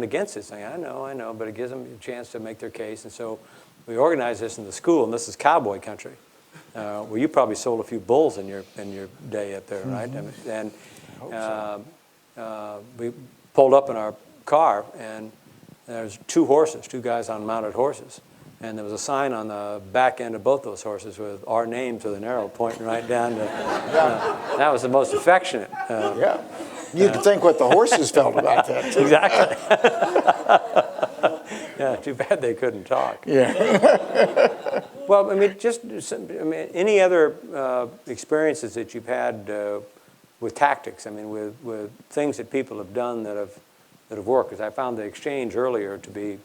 against this thing. I know, but it gives them a chance to make their case. And so we organized this in the school, and this is cowboy country. Well, you probably sold a few bulls in your day up there, right? And we pulled up in our car, and there's two guys on mounted horses. And there was a sign on the back end of both those horses with our names with an arrow pointing right down to, that was the most affectionate. Yeah. You can think what the horses felt about that, too. Exactly. Yeah, too bad they couldn't talk. Yeah. Well, I mean, any other experiences that you've had with tactics? I mean, with things that people have done that have worked. Because I found the exchange earlier to be,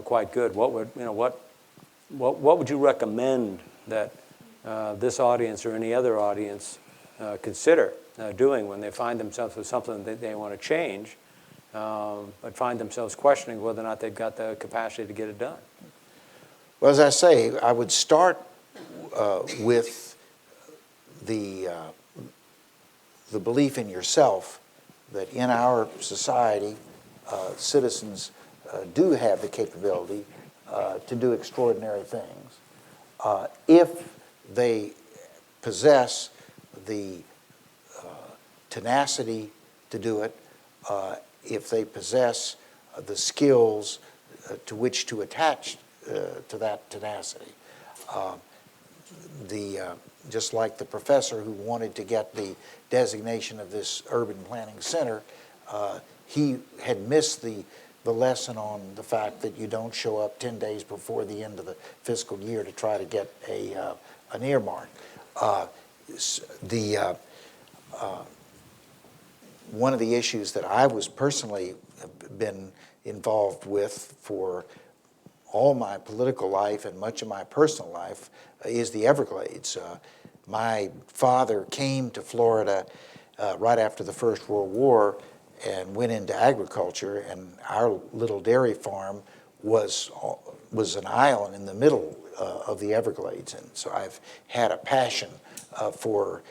quite good. What would you recommend that this audience or any other audience consider doing when they find themselves with something that they want to change, but find themselves questioning whether or not they've got the capacity to get it done? Well, as I say, I would start with the belief in yourself that in our society, citizens do have the capability to do extraordinary things if they possess the tenacity to do it, if they possess the skills to which to attach to that tenacity. Just like the professor who wanted to get the designation of this urban planning center, he had missed the lesson on the fact that you don't show up 10 days before the end of the fiscal year to try to get an earmark. One of the issues that I was personally been involved with for all my political life and much of my personal life is the Everglades. My father came to Florida right after the First World War and went into agriculture, and our little dairy farm was an island in the middle of the Everglades, and so I've had a passion for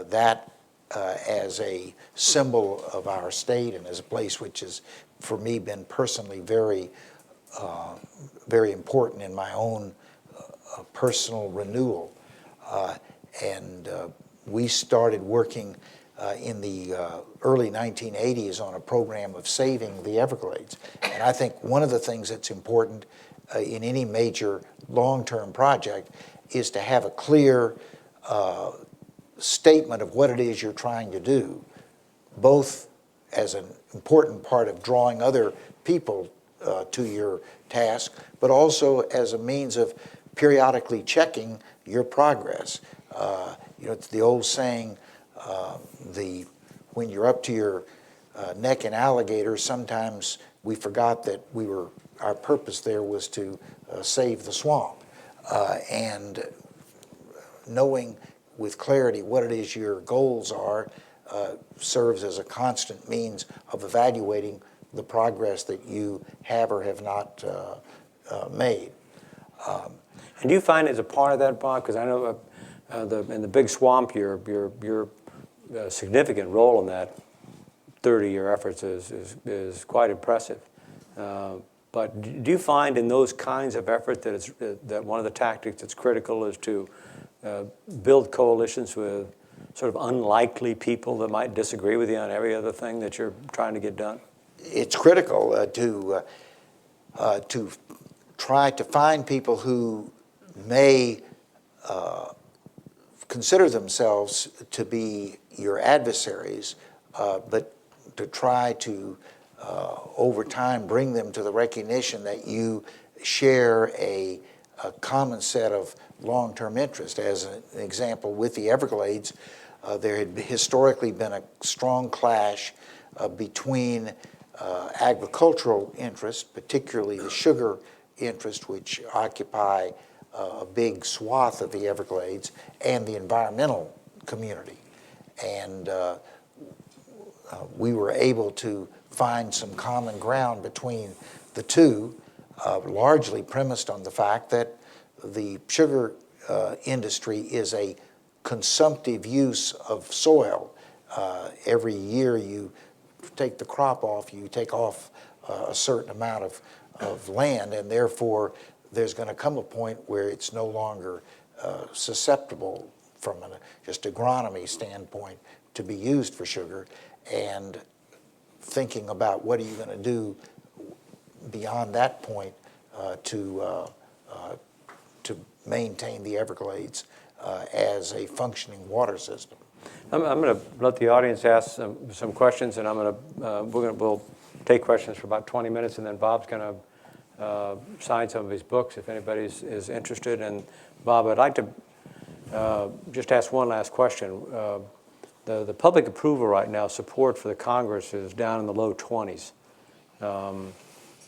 that as a symbol of our state and as a place which has, for me, been personally very important in my own personal renewal. And we started working in the early 1980s on a program of saving the Everglades. And I think one of the things that's important in any major long-term project is to have a clear statement of what it is you're trying to do, both as an important part of drawing other people to your task, but also as a means of periodically checking your progress. It's the old saying, when you're up to your neck in alligators, sometimes we forgot that our purpose there was to save the swamp. And knowing with clarity what it is your goals are serves as a constant means of evaluating the progress that you have or have not made. And do you find as a part of that, Bob, because I know in the big swamp, your significant role in that 30-year efforts is quite impressive. But do you find in those kinds of effort that one of the tactics that's critical is to build coalitions with sort of unlikely people that might disagree with you on every other thing that you're trying to get done? It's critical to try to find people who may consider themselves to be your adversaries, but to try to, over time, bring them to the recognition that you share a common set of long-term interest. As an example, with the Everglades, there had historically been a strong clash between agricultural interests, particularly the sugar interest, which occupy a big swath of the Everglades, and the environmental community. And we were able to find some common ground between the two, largely premised on the fact that the sugar industry is a consumptive use of soil. Every year you take the crop off, you take off a certain amount of land, and therefore there's going to come a point where it's no longer susceptible from just agronomy standpoint to be used for sugar. And thinking about what are you going to do beyond that point to maintain the Everglades as a functioning water system. I'm going to let the audience ask some questions, and we'll take questions for about 20 minutes, and then Bob's going to sign some of his books if anybody is interested. And Bob, I'd like to just ask one last question. The public approval right now, support for the Congress is down in the low 20s.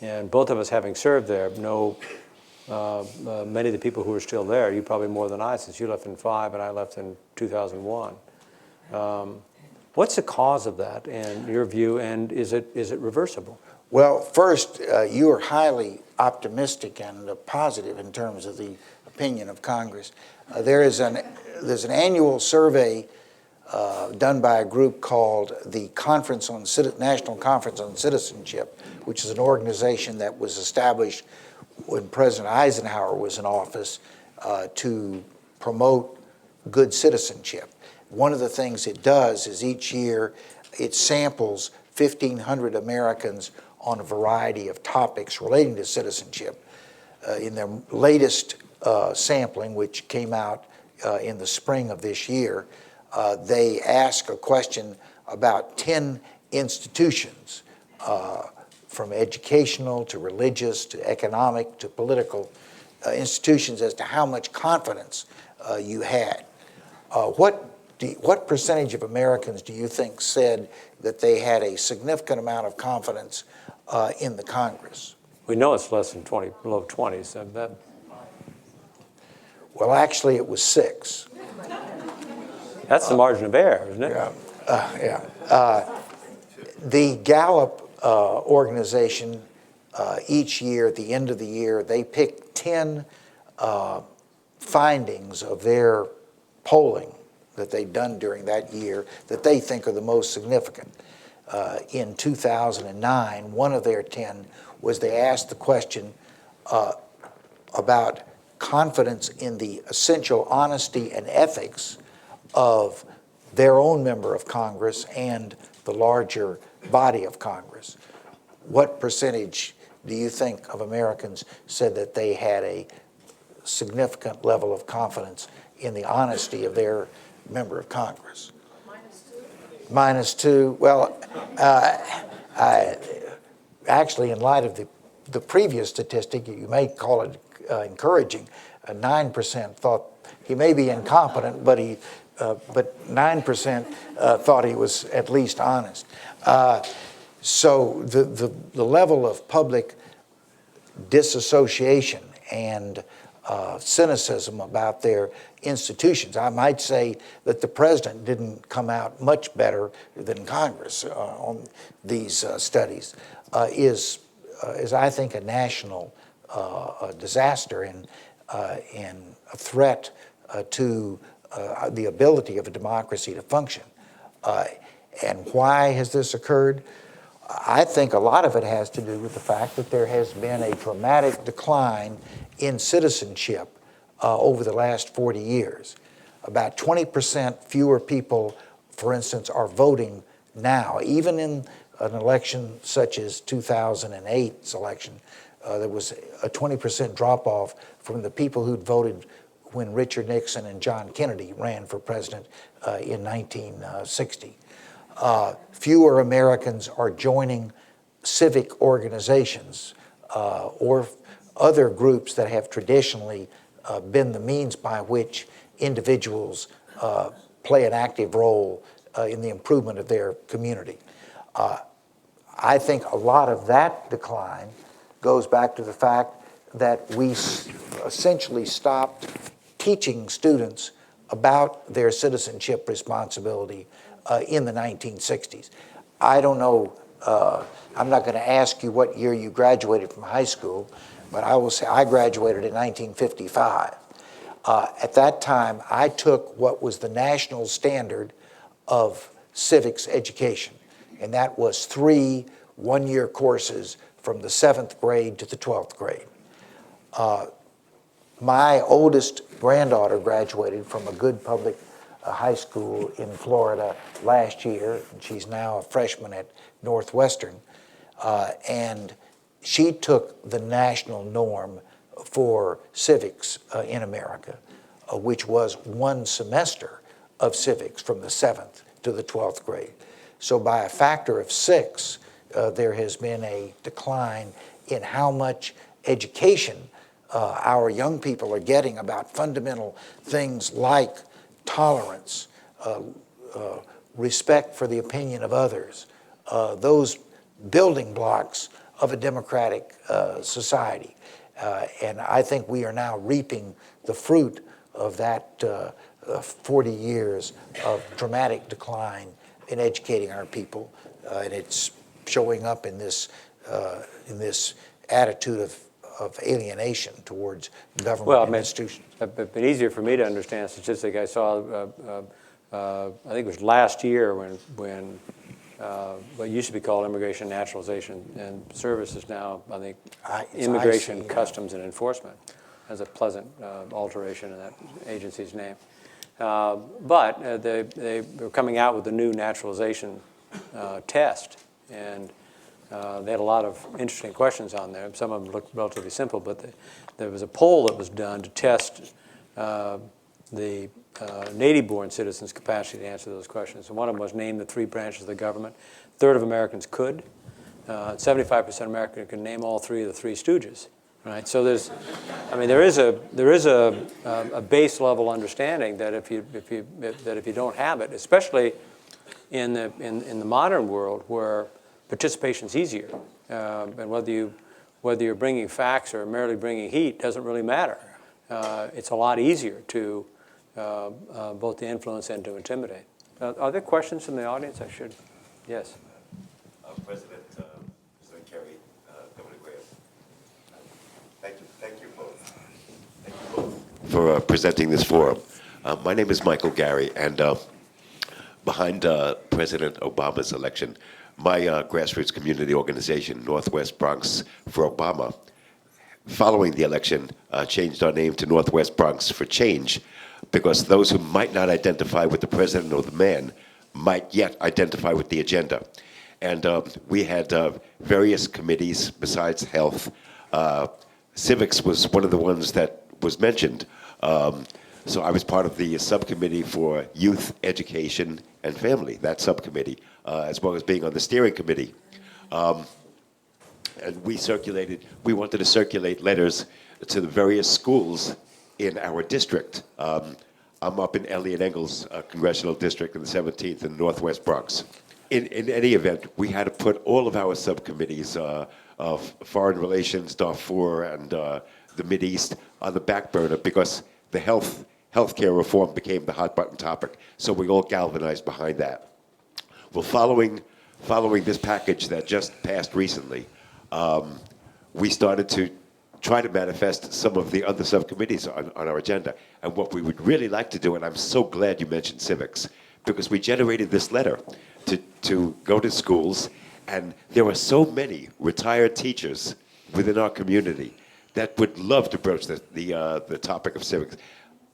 And both of us having served there know many of the people who are still there, you probably more than I, since you left in 2005 and I left in 2001. What's the cause of that in your view, and is it reversible? Well, first, you are highly optimistic and positive in terms of the opinion of Congress. There's an annual survey done by a group called the National Conference on Citizenship, which is an organization that was established when President Eisenhower was in office to promote good citizenship. One of the things it does is each year it samples 1,500 Americans on a variety of topics relating to citizenship. In their latest sampling, which came out in the spring of this year, they ask a question about 10 institutions, from educational to religious to economic to political institutions, as to how much confidence you had. What percentage of Americans do you think said that they had a significant amount of confidence in the Congress? We know it's less than 20, below 20, so that. Well, actually, it was 6. That's the margin of error, isn't it? Yeah. The Gallup organization, each year, at the end of the year, they pick 10 findings of their polling that they've done during that year that they think are the most significant. In 2009, one of their 10 was they asked the question about confidence in the essential honesty and ethics of their own member of Congress and the larger body of Congress. What percentage do you think of Americans said that they had a significant level of confidence in the honesty of their member of Congress? -2. Well, actually, in light of the previous statistic, you may call it encouraging. 9% thought he may be incompetent, but 9% thought he was at least honest. So the level of public disassociation and cynicism about their institutions, I might say that the president didn't come out much better than Congress on these studies, is I think a national disaster and a threat to the ability of a democracy to function. And why has this occurred? I think a lot of it has to do with the fact that there has been a dramatic decline in citizenship over the last 40 years. About 20% fewer people, for instance, are voting now. Even in an election such as 2008's election, there was a 20% drop-off from the people who'd voted when Richard Nixon and John Kennedy ran for president in 1960. Fewer Americans are joining civic organizations or other groups that have traditionally been the means by which individuals play an active role in the improvement of their community. I think a lot of that decline goes back to the fact that we essentially stopped teaching students about their citizenship responsibility in the 1960s. I don't know, I'm not going to ask you what year you graduated from high school, but I will say I graduated in 1955. At that time, I took what was the national standard of civics education, and that was 3 one-year courses from the 7th grade to the 12th grade. My oldest granddaughter graduated from a good public high school in Florida last year, and she's now a freshman at Northwestern. And she took the national norm for civics in America, which was 1 semester of civics from the 7th to the 12th grade. So by a factor of 6, there has been a decline in how much education our young people are getting about fundamental things like tolerance, respect for the opinion of others, those building blocks of a democratic society. And I think we are now reaping the fruit of that 40 years of dramatic decline in educating our people, and it's showing up in this attitude of alienation towards government and institutions. It's been easier for me to understand a statistic I saw. I think it was last year when what used to be called immigration naturalization and service is now, I think, immigration, customs, and enforcement. As a pleasant alteration in that agency's name. But they were coming out with a new naturalization test, and they had a lot of interesting questions on there. Some of them looked relatively simple, but there was a poll that was done to test the native-born citizens' capacity to answer those questions. And one of them was name the 3 branches of the government. A third of Americans could. 75% of Americans could name all 3 of the 3 stooges. Right, so there is a base level understanding that if you don't have it, especially in the modern world where participation's easier, and whether you're bringing facts or merely bringing heat doesn't really matter. It's a lot easier to both to influence and to intimidate. Are there questions from the audience? Yes. President Kerrey, Governor Graham. Thank you both for presenting this forum. My name is Michael Gary, and behind President Obama's election, my grassroots community organization, Northwest Bronx for Obama, following the election, changed our name to Northwest Bronx for Change, because those who might not identify with the president or the man might yet identify with the agenda. And we had various committees besides health. Civics was one of the ones that was mentioned. So I was part of the subcommittee for youth, education, and family, that subcommittee, as well as being on the steering committee. And we wanted to circulate letters to the various schools in our district. I'm up in Elliott Engel's congressional district in the 17th in the Northwest Bronx. In any event, we had to put all of our subcommittees of foreign relations, Darfur, and the Mideast on the back burner because the healthcare reform became the hot button topic. So we all galvanized behind that. Well, following this package that just passed recently, we started to try to manifest some of the other subcommittees on our agenda. And what we would really like to do, and I'm so glad you mentioned civics, because we generated this letter to go to schools, and there are so many retired teachers within our community that would love to broach the topic of civics.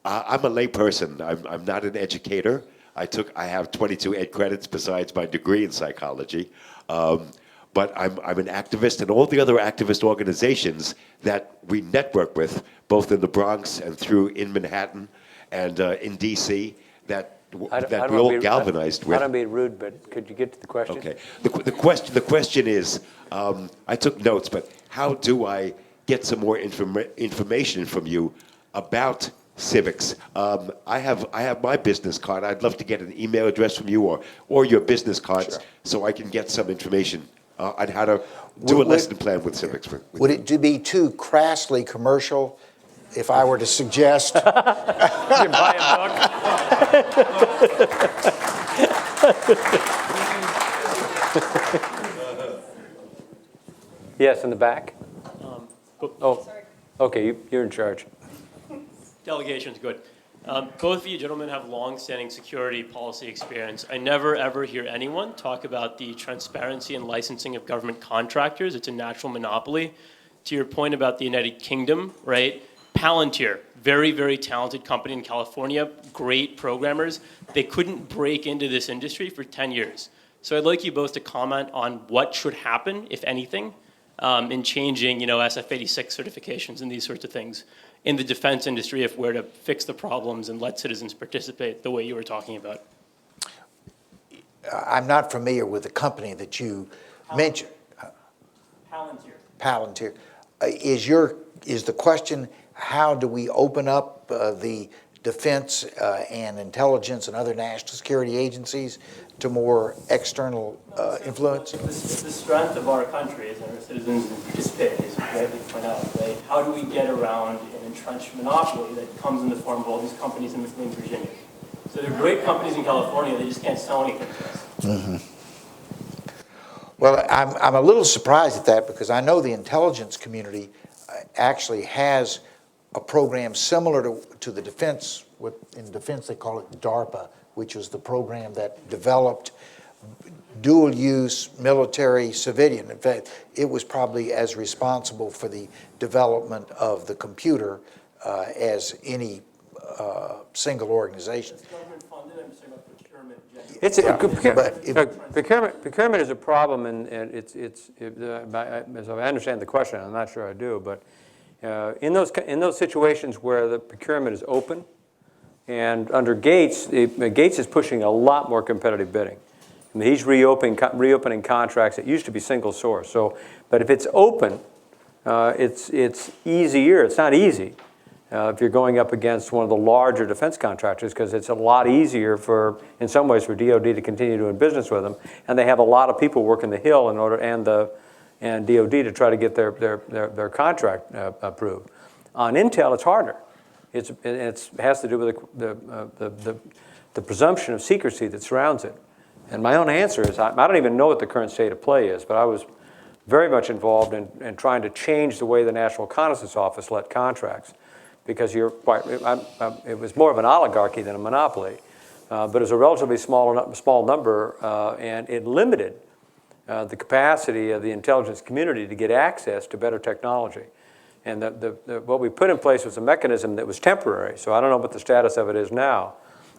I'm a lay person. I'm not an educator. I have 22 ed credits besides my degree in psychology. But I'm an activist, and all the other activist organizations that we network with, both in the Bronx and in Manhattan and in D.C., that we all galvanized with. I don't mean rude, but could you get to the question? Okay. The question is, I took notes, but how do I get some more information from you about civics? I have my business card. I'd love to get an email address from you or your business cards, sure, so I can get some information on how to do a lesson plan with civics. Would it be too crassly commercial if I were to suggest? You buy a book. Yes, in the back. Okay, you're in charge. Delegation's good. Both of you gentlemen have long-standing security policy experience. I never, ever hear anyone talk about the transparency and licensing of government contractors. It's a natural monopoly. To your point about the United Kingdom, right? Palantir, very, very talented company in California, great programmers. They couldn't break into this industry for 10 years. So I'd like you both to comment on what should happen, if anything, in changing, SF-86 certifications and these sorts of things in the defense industry, if we're to fix the problems and let citizens participate the way you were talking about. I'm not familiar with the company that you mentioned. Palantir. Is the question, how do we open up the defense and intelligence and other national security agencies to more external influence? It's the strength of our country is our citizens participate, as you rightly point out, right? How do we get around an entrenched monopoly that comes in the form of all these companies in McLean, Virginia? So they're great companies in California, they just can't sell anything to us. Mm-hmm. Well, I'm a little surprised at that because I know the intelligence community actually has a program similar to the defense. In defense they call it DARPA, which was the program that developed dual-use military civilian. In fact, it was probably as responsible for the development of the computer as any single organization. It's government funded, I'm just talking about procurement generally. Procurement is a problem, and as I understand the question, I'm not sure I do, but in those situations where the procurement is open, and under Gates, Gates is pushing a lot more competitive bidding. I mean, he's reopening contracts that used to be single source. So, but if it's open, it's easier. It's not easy if you're going up against one of the larger defense contractors, because it's a lot easier in some ways, for DoD to continue doing business with them, and they have a lot of people working the Hill and DoD to try to get their contract approved. On Intel, it's harder. It has to do with the presumption of secrecy that surrounds it. And my own answer is, I don't even know what the current state of play is, but I was very much involved in trying to change the way the National Reconnaissance Office let contracts, because it was more of an oligarchy than a monopoly, but it was a relatively small number, and it limited the capacity of the intelligence community to get access to better technology. And what we put in place was a mechanism that was temporary, so I don't know what the status of it is now,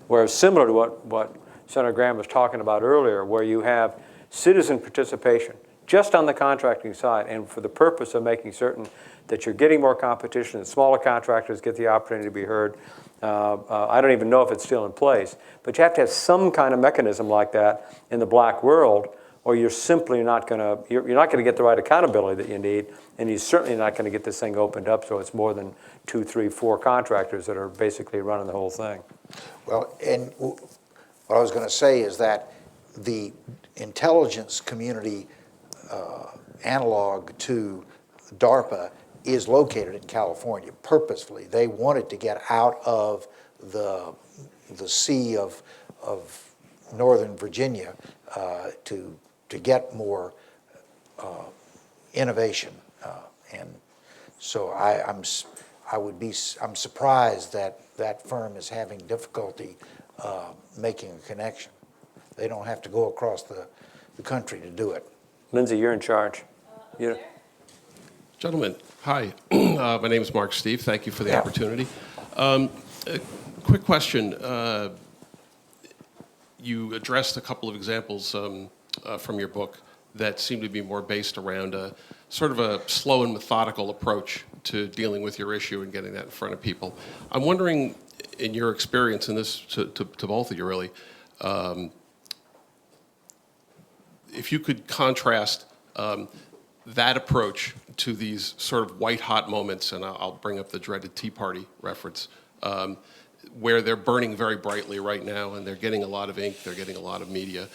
whereas similar to what Senator Graham was talking about earlier, where you have citizen participation just on the contracting side, and for the purpose of making certain that you're getting more competition, and smaller contractors get the opportunity to be heard. I don't even know if it's still in place, but you have to have some kind of mechanism like that in the black world, or you're simply not going to, you're not going to get the right accountability that you need, and you're certainly not going to get this thing opened up so it's more than 2, 3, 4 contractors that are basically running the whole thing. Well, and what I was going to say is that the intelligence community analog to DARPA is located in California purposefully. They wanted to get out of the sea of Northern Virginia to get more innovation, and so I'm surprised that that firm is having difficulty making a connection. They don't have to go across the country to do it. Lindsay, you're in charge. Gentlemen, hi. My name is Mark Steve. Thank you for the opportunity. A quick question. You addressed a couple of examples from your book that seem to be more based around a sort of a slow and methodical approach to dealing with your issue and getting that in front of people. I'm wondering, in your experience, and this to both of you really, if you could contrast that approach to these sort of white-hot moments, and I'll bring up the dreaded Tea Party reference, where they're burning very brightly right now, and they're getting a lot of ink, they're getting a lot of media.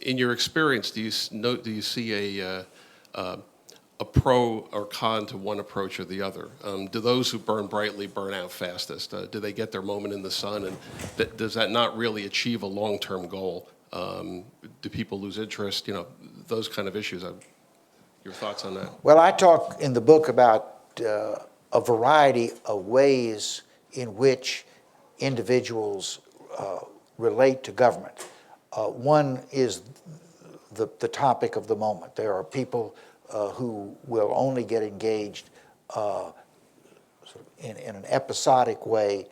In your experience, do you see a pro or con to one approach or the other? Do those who burn brightly burn out fastest? Do they get their moment in the sun, and does that not really achieve a long-term goal? Do people lose interest? You know, those kind of issues. Your thoughts on that? Well, I talk in the book about a variety of ways in which individuals relate to government. One is the topic of the moment. There are people who will only get engaged in an episodic way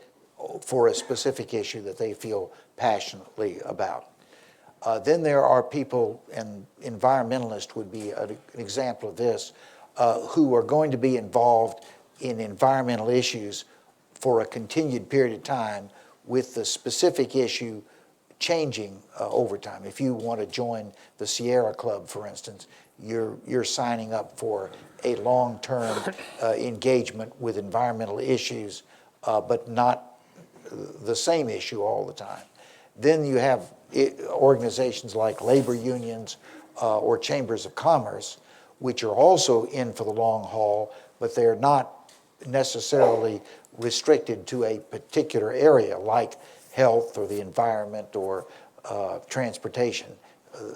for a specific issue that they feel passionately about. Then there are people, and environmentalists would be an example of this, who are going to be involved in environmental issues for a continued period of time, with the specific issue changing over time. If you want to join the Sierra Club, for instance, you're signing up for a long-term engagement with environmental issues, but not the same issue all the time. Then you have organizations like labor unions or chambers of commerce, which are also in for the long haul, but they're not necessarily restricted to a particular area like health or the environment or transportation.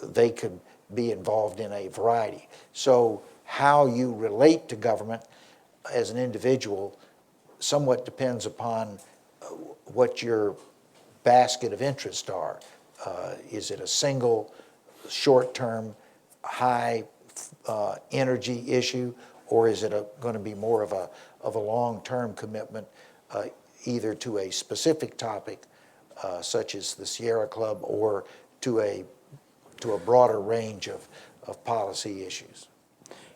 They could be involved in a variety. So how you relate to government as an individual somewhat depends upon what your basket of interests are. Is it a single, short-term, high energy issue, or is it going to be more of a long-term commitment, either to a specific topic, such as the Sierra Club, or to a broader range of policy issues?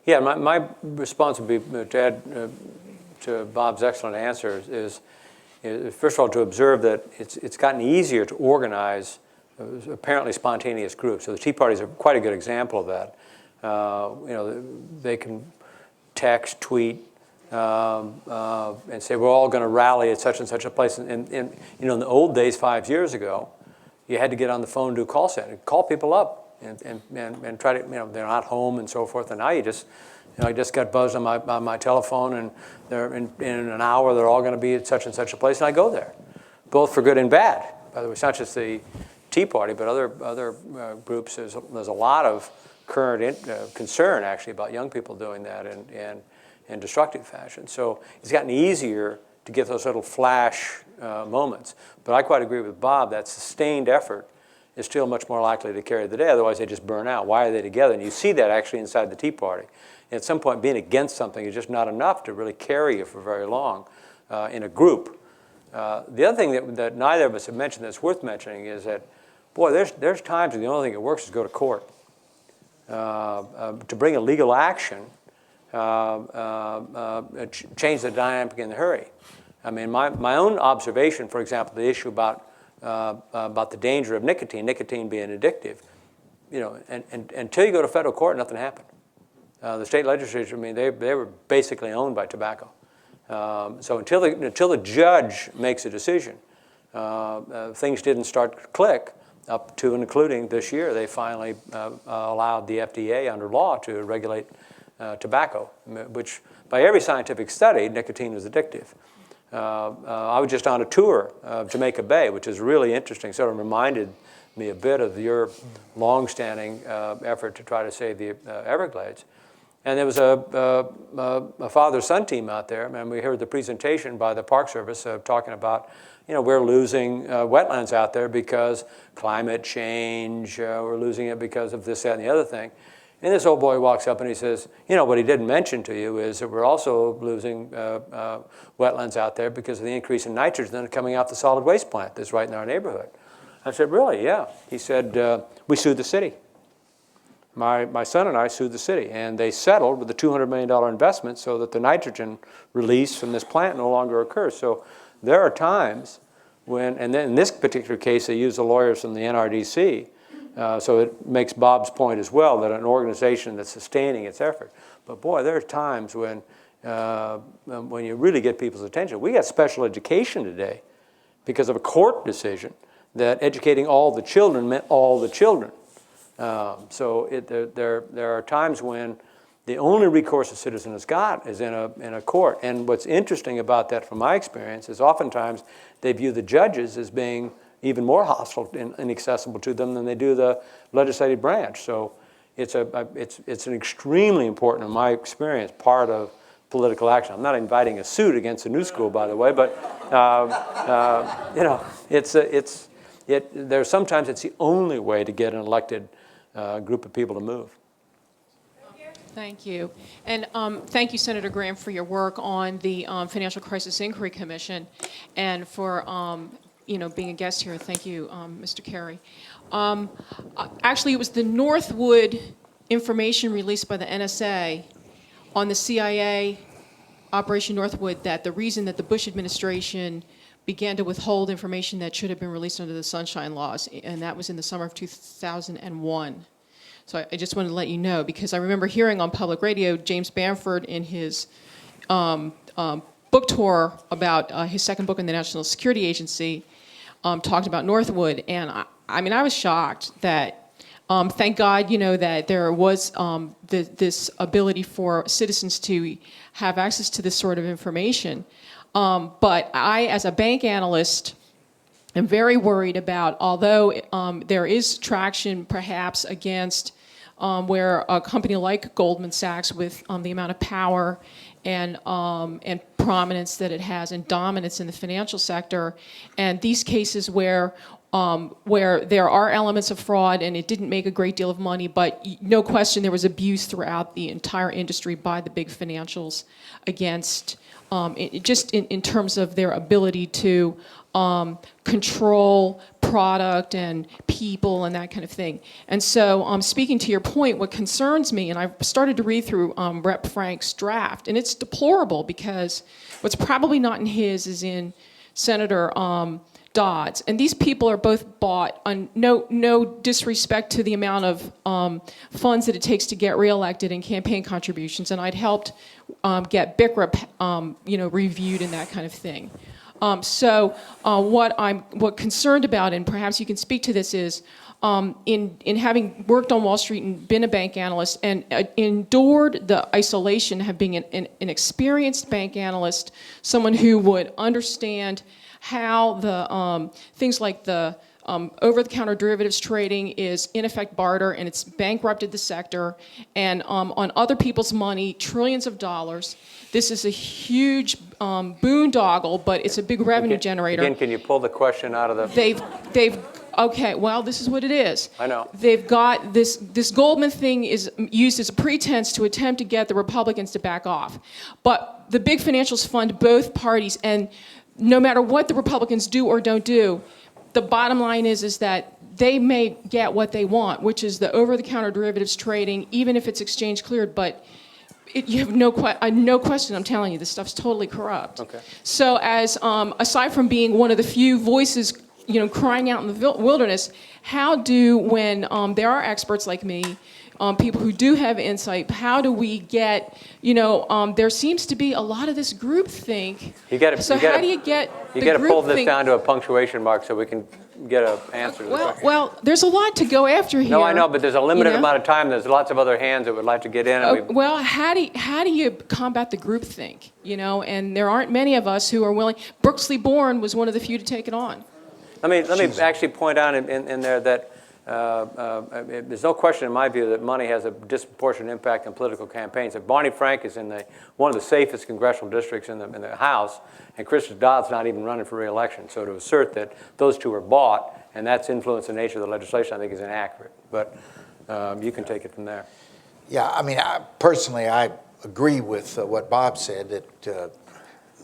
Yeah, my response would be to add to Bob's excellent answer is first of all, to observe that it's gotten easier to organize apparently spontaneous groups. So the Tea Party is quite a good example of that. They can text, tweet, and say, we're all going to rally at such and such a place. And in the old days, 5 years ago, you had to get on the phone to a call center, call people up and try to, they're not home and so forth. And now you just, I just got buzzed on my telephone, and they're in an hour, they're all going to be at such and such a place, and I go there, both for good and bad. By the way, it's not just the Tea Party, but other groups. There's a lot of current concern, actually, about young people doing that in destructive fashion. So it's gotten easier to get those little flash moments. But I quite agree with Bob that sustained effort is still much more likely to carry the day. Otherwise, they just burn out. Why are they together? And you see that actually inside the Tea Party. And at some point, being against something is just not enough to really carry you for very long in a group. The other thing that neither of us have mentioned that's worth mentioning is that, boy, there's times when the only thing that works is go to court. To bring a legal action, change the dynamic in a hurry. I mean, my own observation, for example, the issue about the danger of nicotine being addictive, and until you go to federal court, nothing happened. The state legislature, I mean, they were basically owned by tobacco. So until the judge makes a decision, things didn't start to click. Up to and including this year, they finally allowed the FDA under law to regulate tobacco, which by every scientific study, nicotine is addictive. I was just on a tour of Jamaica Bay, which is really interesting. Sort of reminded me a bit of your long-standing effort to try to save the Everglades. And there was a father-son team out there, and we heard the presentation by the Park Service talking about, we're losing wetlands out there because climate change, we're losing it because of this, that, and the other thing. And this old boy walks up and he says, what he didn't mention to you is that we're also losing wetlands out there because of the increase in nitrogen coming off the solid waste plant that's right in our neighborhood. I said, really? Yeah. He said, we sued the city. My son and I sued the city, and they settled with a $200 million investment so that the nitrogen release from this plant no longer occurs. So there are times when, and then in this particular case, they use the lawyers from the NRDC, so it makes Bob's point as well, that an organization that's sustaining its effort. But boy, there are times when you really get people's attention. We got special education today because of a court decision that educating all the children meant all the children. So there are times when the only recourse a citizen has got is in a court. And what's interesting about that, from my experience, is oftentimes they view the judges as being even more hostile and inaccessible to them than they do the legislative branch. So it's an extremely important, in my experience, part of political action. I'm not inviting a suit against the new school, by the way, but there's sometimes it's the only way to get an elected group of people to move. Thank you. And thank you, Senator Graham, for your work on the Financial Crisis Inquiry Commission and for being a guest here. Thank you, Mr. Kerrey. Actually, it was the Northwood information released by the NSA on the CIA Operation Northwood that the reason that the Bush administration began to withhold information that should have been released under the Sunshine Laws, and that was in the summer of 2001. So I just wanted to let you know, because I remember hearing on public radio James Bamford in his book tour about his second book in the National Security Agency, talked about Northwood, and I mean, I was shocked that, thank God, that there was this ability for citizens to have access to this sort of information. But I, as a bank analyst, am very worried about, although there is traction perhaps against where a company like Goldman Sachs, with the amount of power and prominence that it has and dominance in the financial sector, and these cases where there are elements of fraud and it didn't make a great deal of money, but no question there was abuse throughout the entire industry by the big financials against, just in terms of their ability to control product and people and that kind of thing. And so speaking to your point, what concerns me, and I've started to read through Rep. Frank's draft, and it's deplorable because what's probably not in his is in Senator Dodd's. And these people are both bought on no disrespect to the amount of funds that it takes to get reelected and campaign contributions. And I'd helped get BICRA reviewed and that kind of thing. So what I'm concerned about, and perhaps you can speak to this, is in having worked on Wall Street and been a bank analyst and endured the isolation of being an experienced bank analyst, someone who would understand how the things like the over-the-counter derivatives trading is in effect barter, and it's bankrupted the sector, and on other people's money, trillions of dollars. This is a huge boondoggle, but it's a big revenue generator. Again, can you pull the question out of the... Okay, well, this is what it is. I know. They've got this Goldman thing is used as a pretense to attempt to get the Republicans to back off. But the big financials fund both parties, and no matter what the Republicans do or don't do, the bottom line is that they may get what they want, which is the over-the-counter derivatives trading, even if it's exchange cleared, but you have no question, I'm telling you, this stuff's totally corrupt. Okay. So as, aside from being one of the few voices, crying out in the wilderness, how do, when there are experts like me, people who do have insight, how do we get, there seems to be a lot of this groupthink. How do you get You got to pull this down to a punctuation mark so we can get an answer to the question. Well, there's a lot to go after here. No, I know, but there's a limited amount of time. There's lots of other hands that would like to get in. Well, how do you combat the groupthink? And there aren't many of us who are willing. Brooksley Born was one of the few to take it on. Let me actually point out in there that there's no question in my view that money has a disproportionate impact on political campaigns. If Barney Frank is in one of the safest congressional districts in the House, and Christopher Dodd's not even running for re-election, so to assert that those two are bought and that's influenced the nature of the legislation, I think is inaccurate. But you can take it from there. Yeah, I mean, personally, I agree with what Bob said, that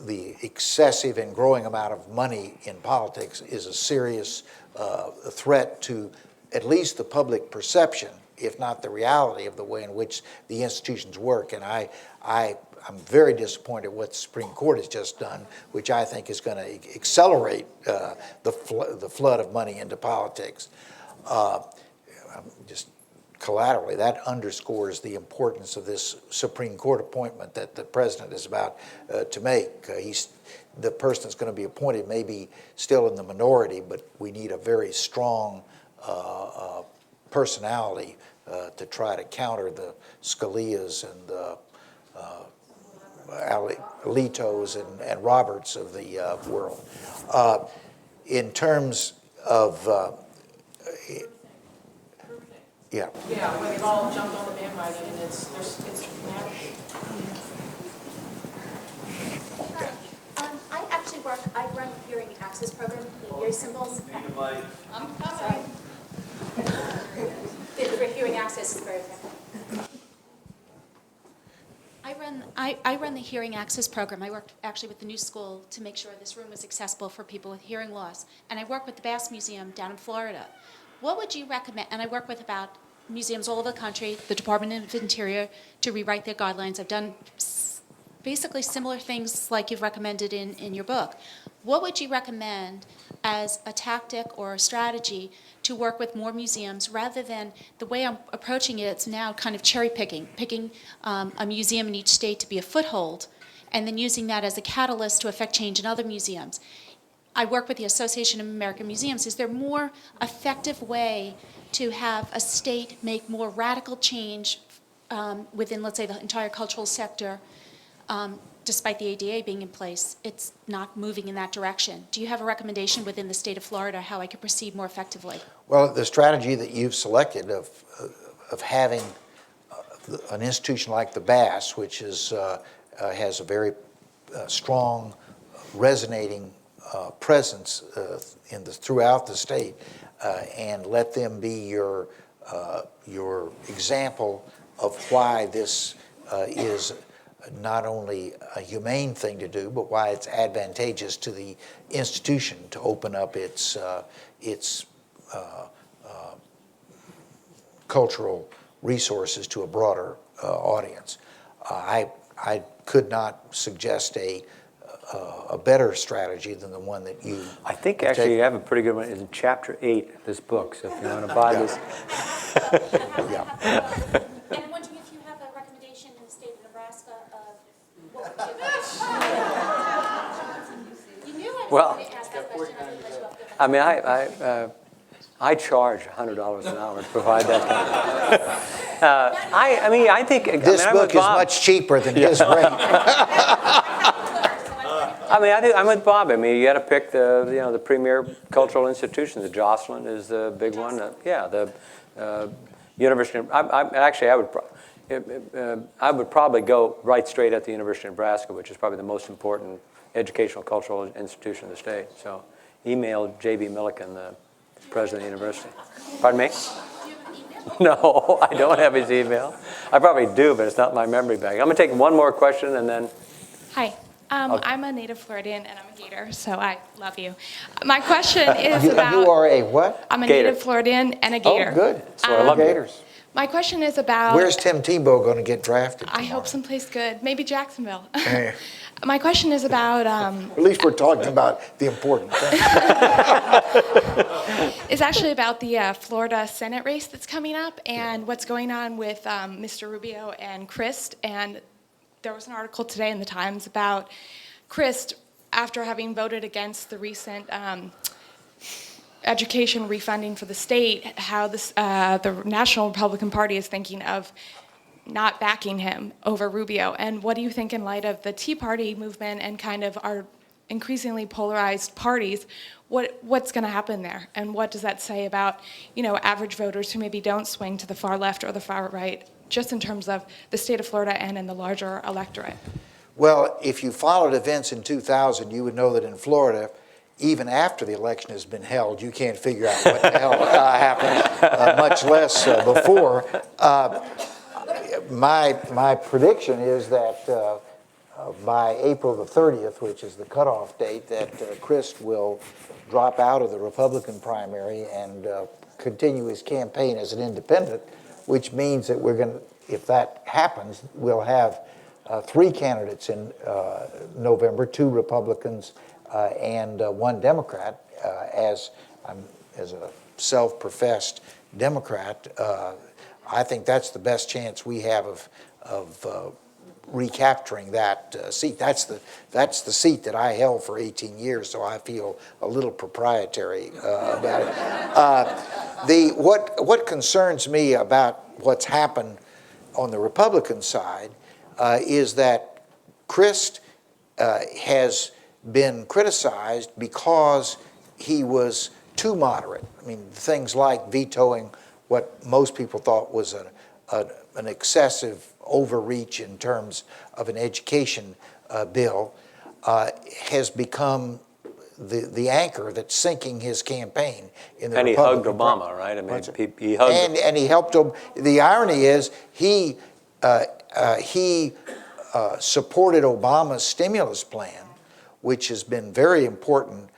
the excessive and growing amount of money in politics is a serious threat to at least the public perception, if not the reality of the way in which the institutions work. And I'm very disappointed what the Supreme Court has just done, which I think is going to accelerate the flood of money into politics. Just collaterally, that underscores the importance of this Supreme Court appointment that the president is about to make. The person that's going to be appointed may be still in the minority, but we need a very strong personality to try to counter the Scalias and the Alitos and Roberts of the world. In terms of yeah. Yeah, where they've all jumped on the bandwagon, and it's I actually I run the hearing access program, the ear symbols. I'm sorry. The hearing access is very effective. I run the hearing access program. I worked actually with the New School to make sure this room was accessible for people with hearing loss. And I work with the Bass Museum down in Florida. What would you recommend? And I work with about museums all over the country, the Department of Interior, to rewrite their guidelines. I've done basically similar things like you've recommended in your book. What would you recommend as a tactic or a strategy to work with more museums rather than the way I'm approaching it? It's now kind of cherry picking a museum in each state to be a foothold and then using that as a catalyst to affect change in other museums. I work with the Association of American Museums. Is there a more effective way to have a state make more radical change within, let's say, the entire cultural sector? Despite the ADA being in place, it's not moving in that direction. Do you have a recommendation within the state of Florida how I could proceed more effectively? Well, the strategy that you've selected of having an institution like the Bass, which is, has a very strong, resonating presence throughout the state, and let them be your example of why this is not only a humane thing to do, but why it's advantageous to the institution to open up its cultural resources to a broader audience. I could not suggest a better strategy than the one that you. I think actually you have a pretty good one. It's in chapter 8 of this book, so if you want to buy this. Yeah. And I'm wondering if you have a recommendation in the state of Nebraska of what would you do? You knew I was Well, going to ask that question. I mean, I charge $100 an hour to provide that. I mean, I think This book is much cheaper than his rate. I mean, I'm with Bob. I mean, you got to pick the premier cultural institutions. The Jocelyn is the big one. The University. I would probably go right straight at the University of Nebraska, which is probably the most important educational cultural institution in the state. So, email J.B. Milliken, the president of the university. Pardon me? No, I don't have his email. I probably do, but it's not in my memory bag. I'm going to take one more question and then. Hi. I'm a native Floridian and I'm a Gator, so I love you. My question is about... You are a what? I'm a Gator. native Floridian and a Gator. Oh, good. So I love Gators. My question is about... Where's Tim Tebow going to get drafted I tomorrow? hope someplace good. Maybe Jacksonville. Yeah. My question is about... At least we're talking about the important thing. It's actually about the Florida Senate race that's coming up and what's going on with Mr. Rubio and Christ. And there was an article today in the Times about Christ, after having voted against the recent education refunding for the state, how the National Republican Party is thinking of not backing him over Rubio. And what do you think in light of the Tea Party movement and kind of our increasingly polarized parties, what's going to happen there? And what does that say about, average voters who maybe don't swing to the far left or the far right, just in terms of the state of Florida and in the larger electorate? Well, if you followed events in 2000, you would know that in Florida, even after the election has been held, you can't figure out what the hell happened, much less before. My prediction is that by April the 30th, which is the cutoff date, that Christ will drop out of the Republican primary and continue his campaign as an independent, which means that if that happens, we'll have 3 candidates in November, 2 Republicans and 1 Democrat. As a self-professed Democrat, I think that's the best chance we have of recapturing that seat. That's the seat that I held for 18 years, so I feel a little proprietary about it. What concerns me about what's happened on the Republican side is that Christ has been criticized because he was too moderate. I mean, things like vetoing what most people thought was an excessive overreach in terms of an education bill has become the anchor that's sinking his campain in the Republican. And he hugged Obama, right? I mean, he hugged. And he helped him. The irony is he supported Obama's stimulus plan, which has been very important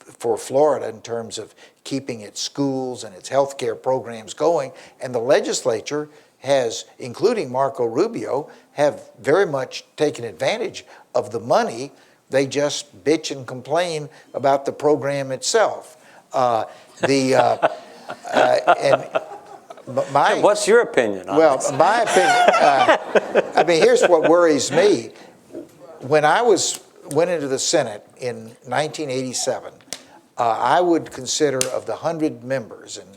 for Florida in terms of keeping its schools and its health care programs going. And the legislature has, including Marco Rubio, have very much taken advantage of the money. They just bitch and complain about the program itself. What's your opinion on this? My opinion, I mean, here's what worries me. when I went into the Senate in 1987, I would consider of the 100 members, and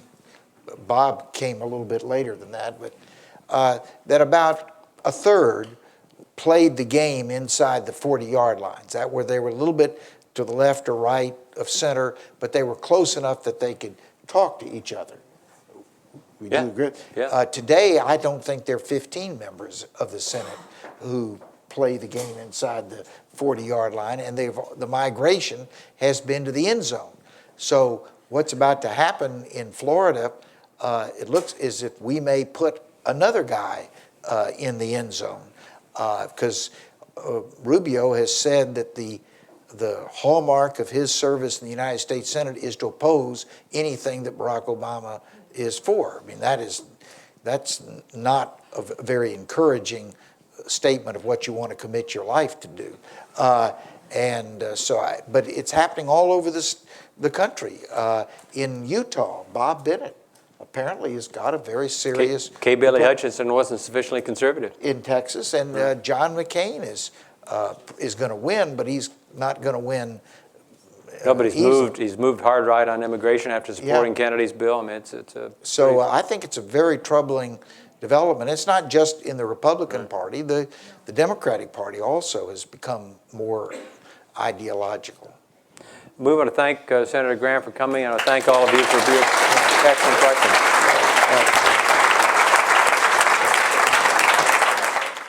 Bob came a little bit later than that, but that about a third played the game inside the 40-yard lines. That where they were a little bit to the left or right of center, but they were close enough that they could talk to each other. Would you agree? Yeah. Today, I don't think there are 15 members of the Senate who play the game inside the 40-yard line, and the migration has been to the end zone. So what's about to happen in Florida, it looks as if we may put another guy in the end zone, because Rubio has said that the hallmark of his service in the United States Senate is to oppose anything that Barack Obama is for. I mean, that's not a very encouraging statement of what you want to commit your life to do. But it's happening all over the country. In Utah, Bob Bennett apparently has got a very serious... K. Bailey Hutchinson wasn't sufficiently conservative. In Texas, and John McCain is going to win, but he's not going to win. No, but he's moved hard right on immigration after supporting Kennedy's bill. I mean, it's a... So I think it's a very troubling development. It's not just in the Republican Party. The Democratic Party also has become more ideological. We want to thank Senator Graham for coming, and I thank all of you for your excellent questions.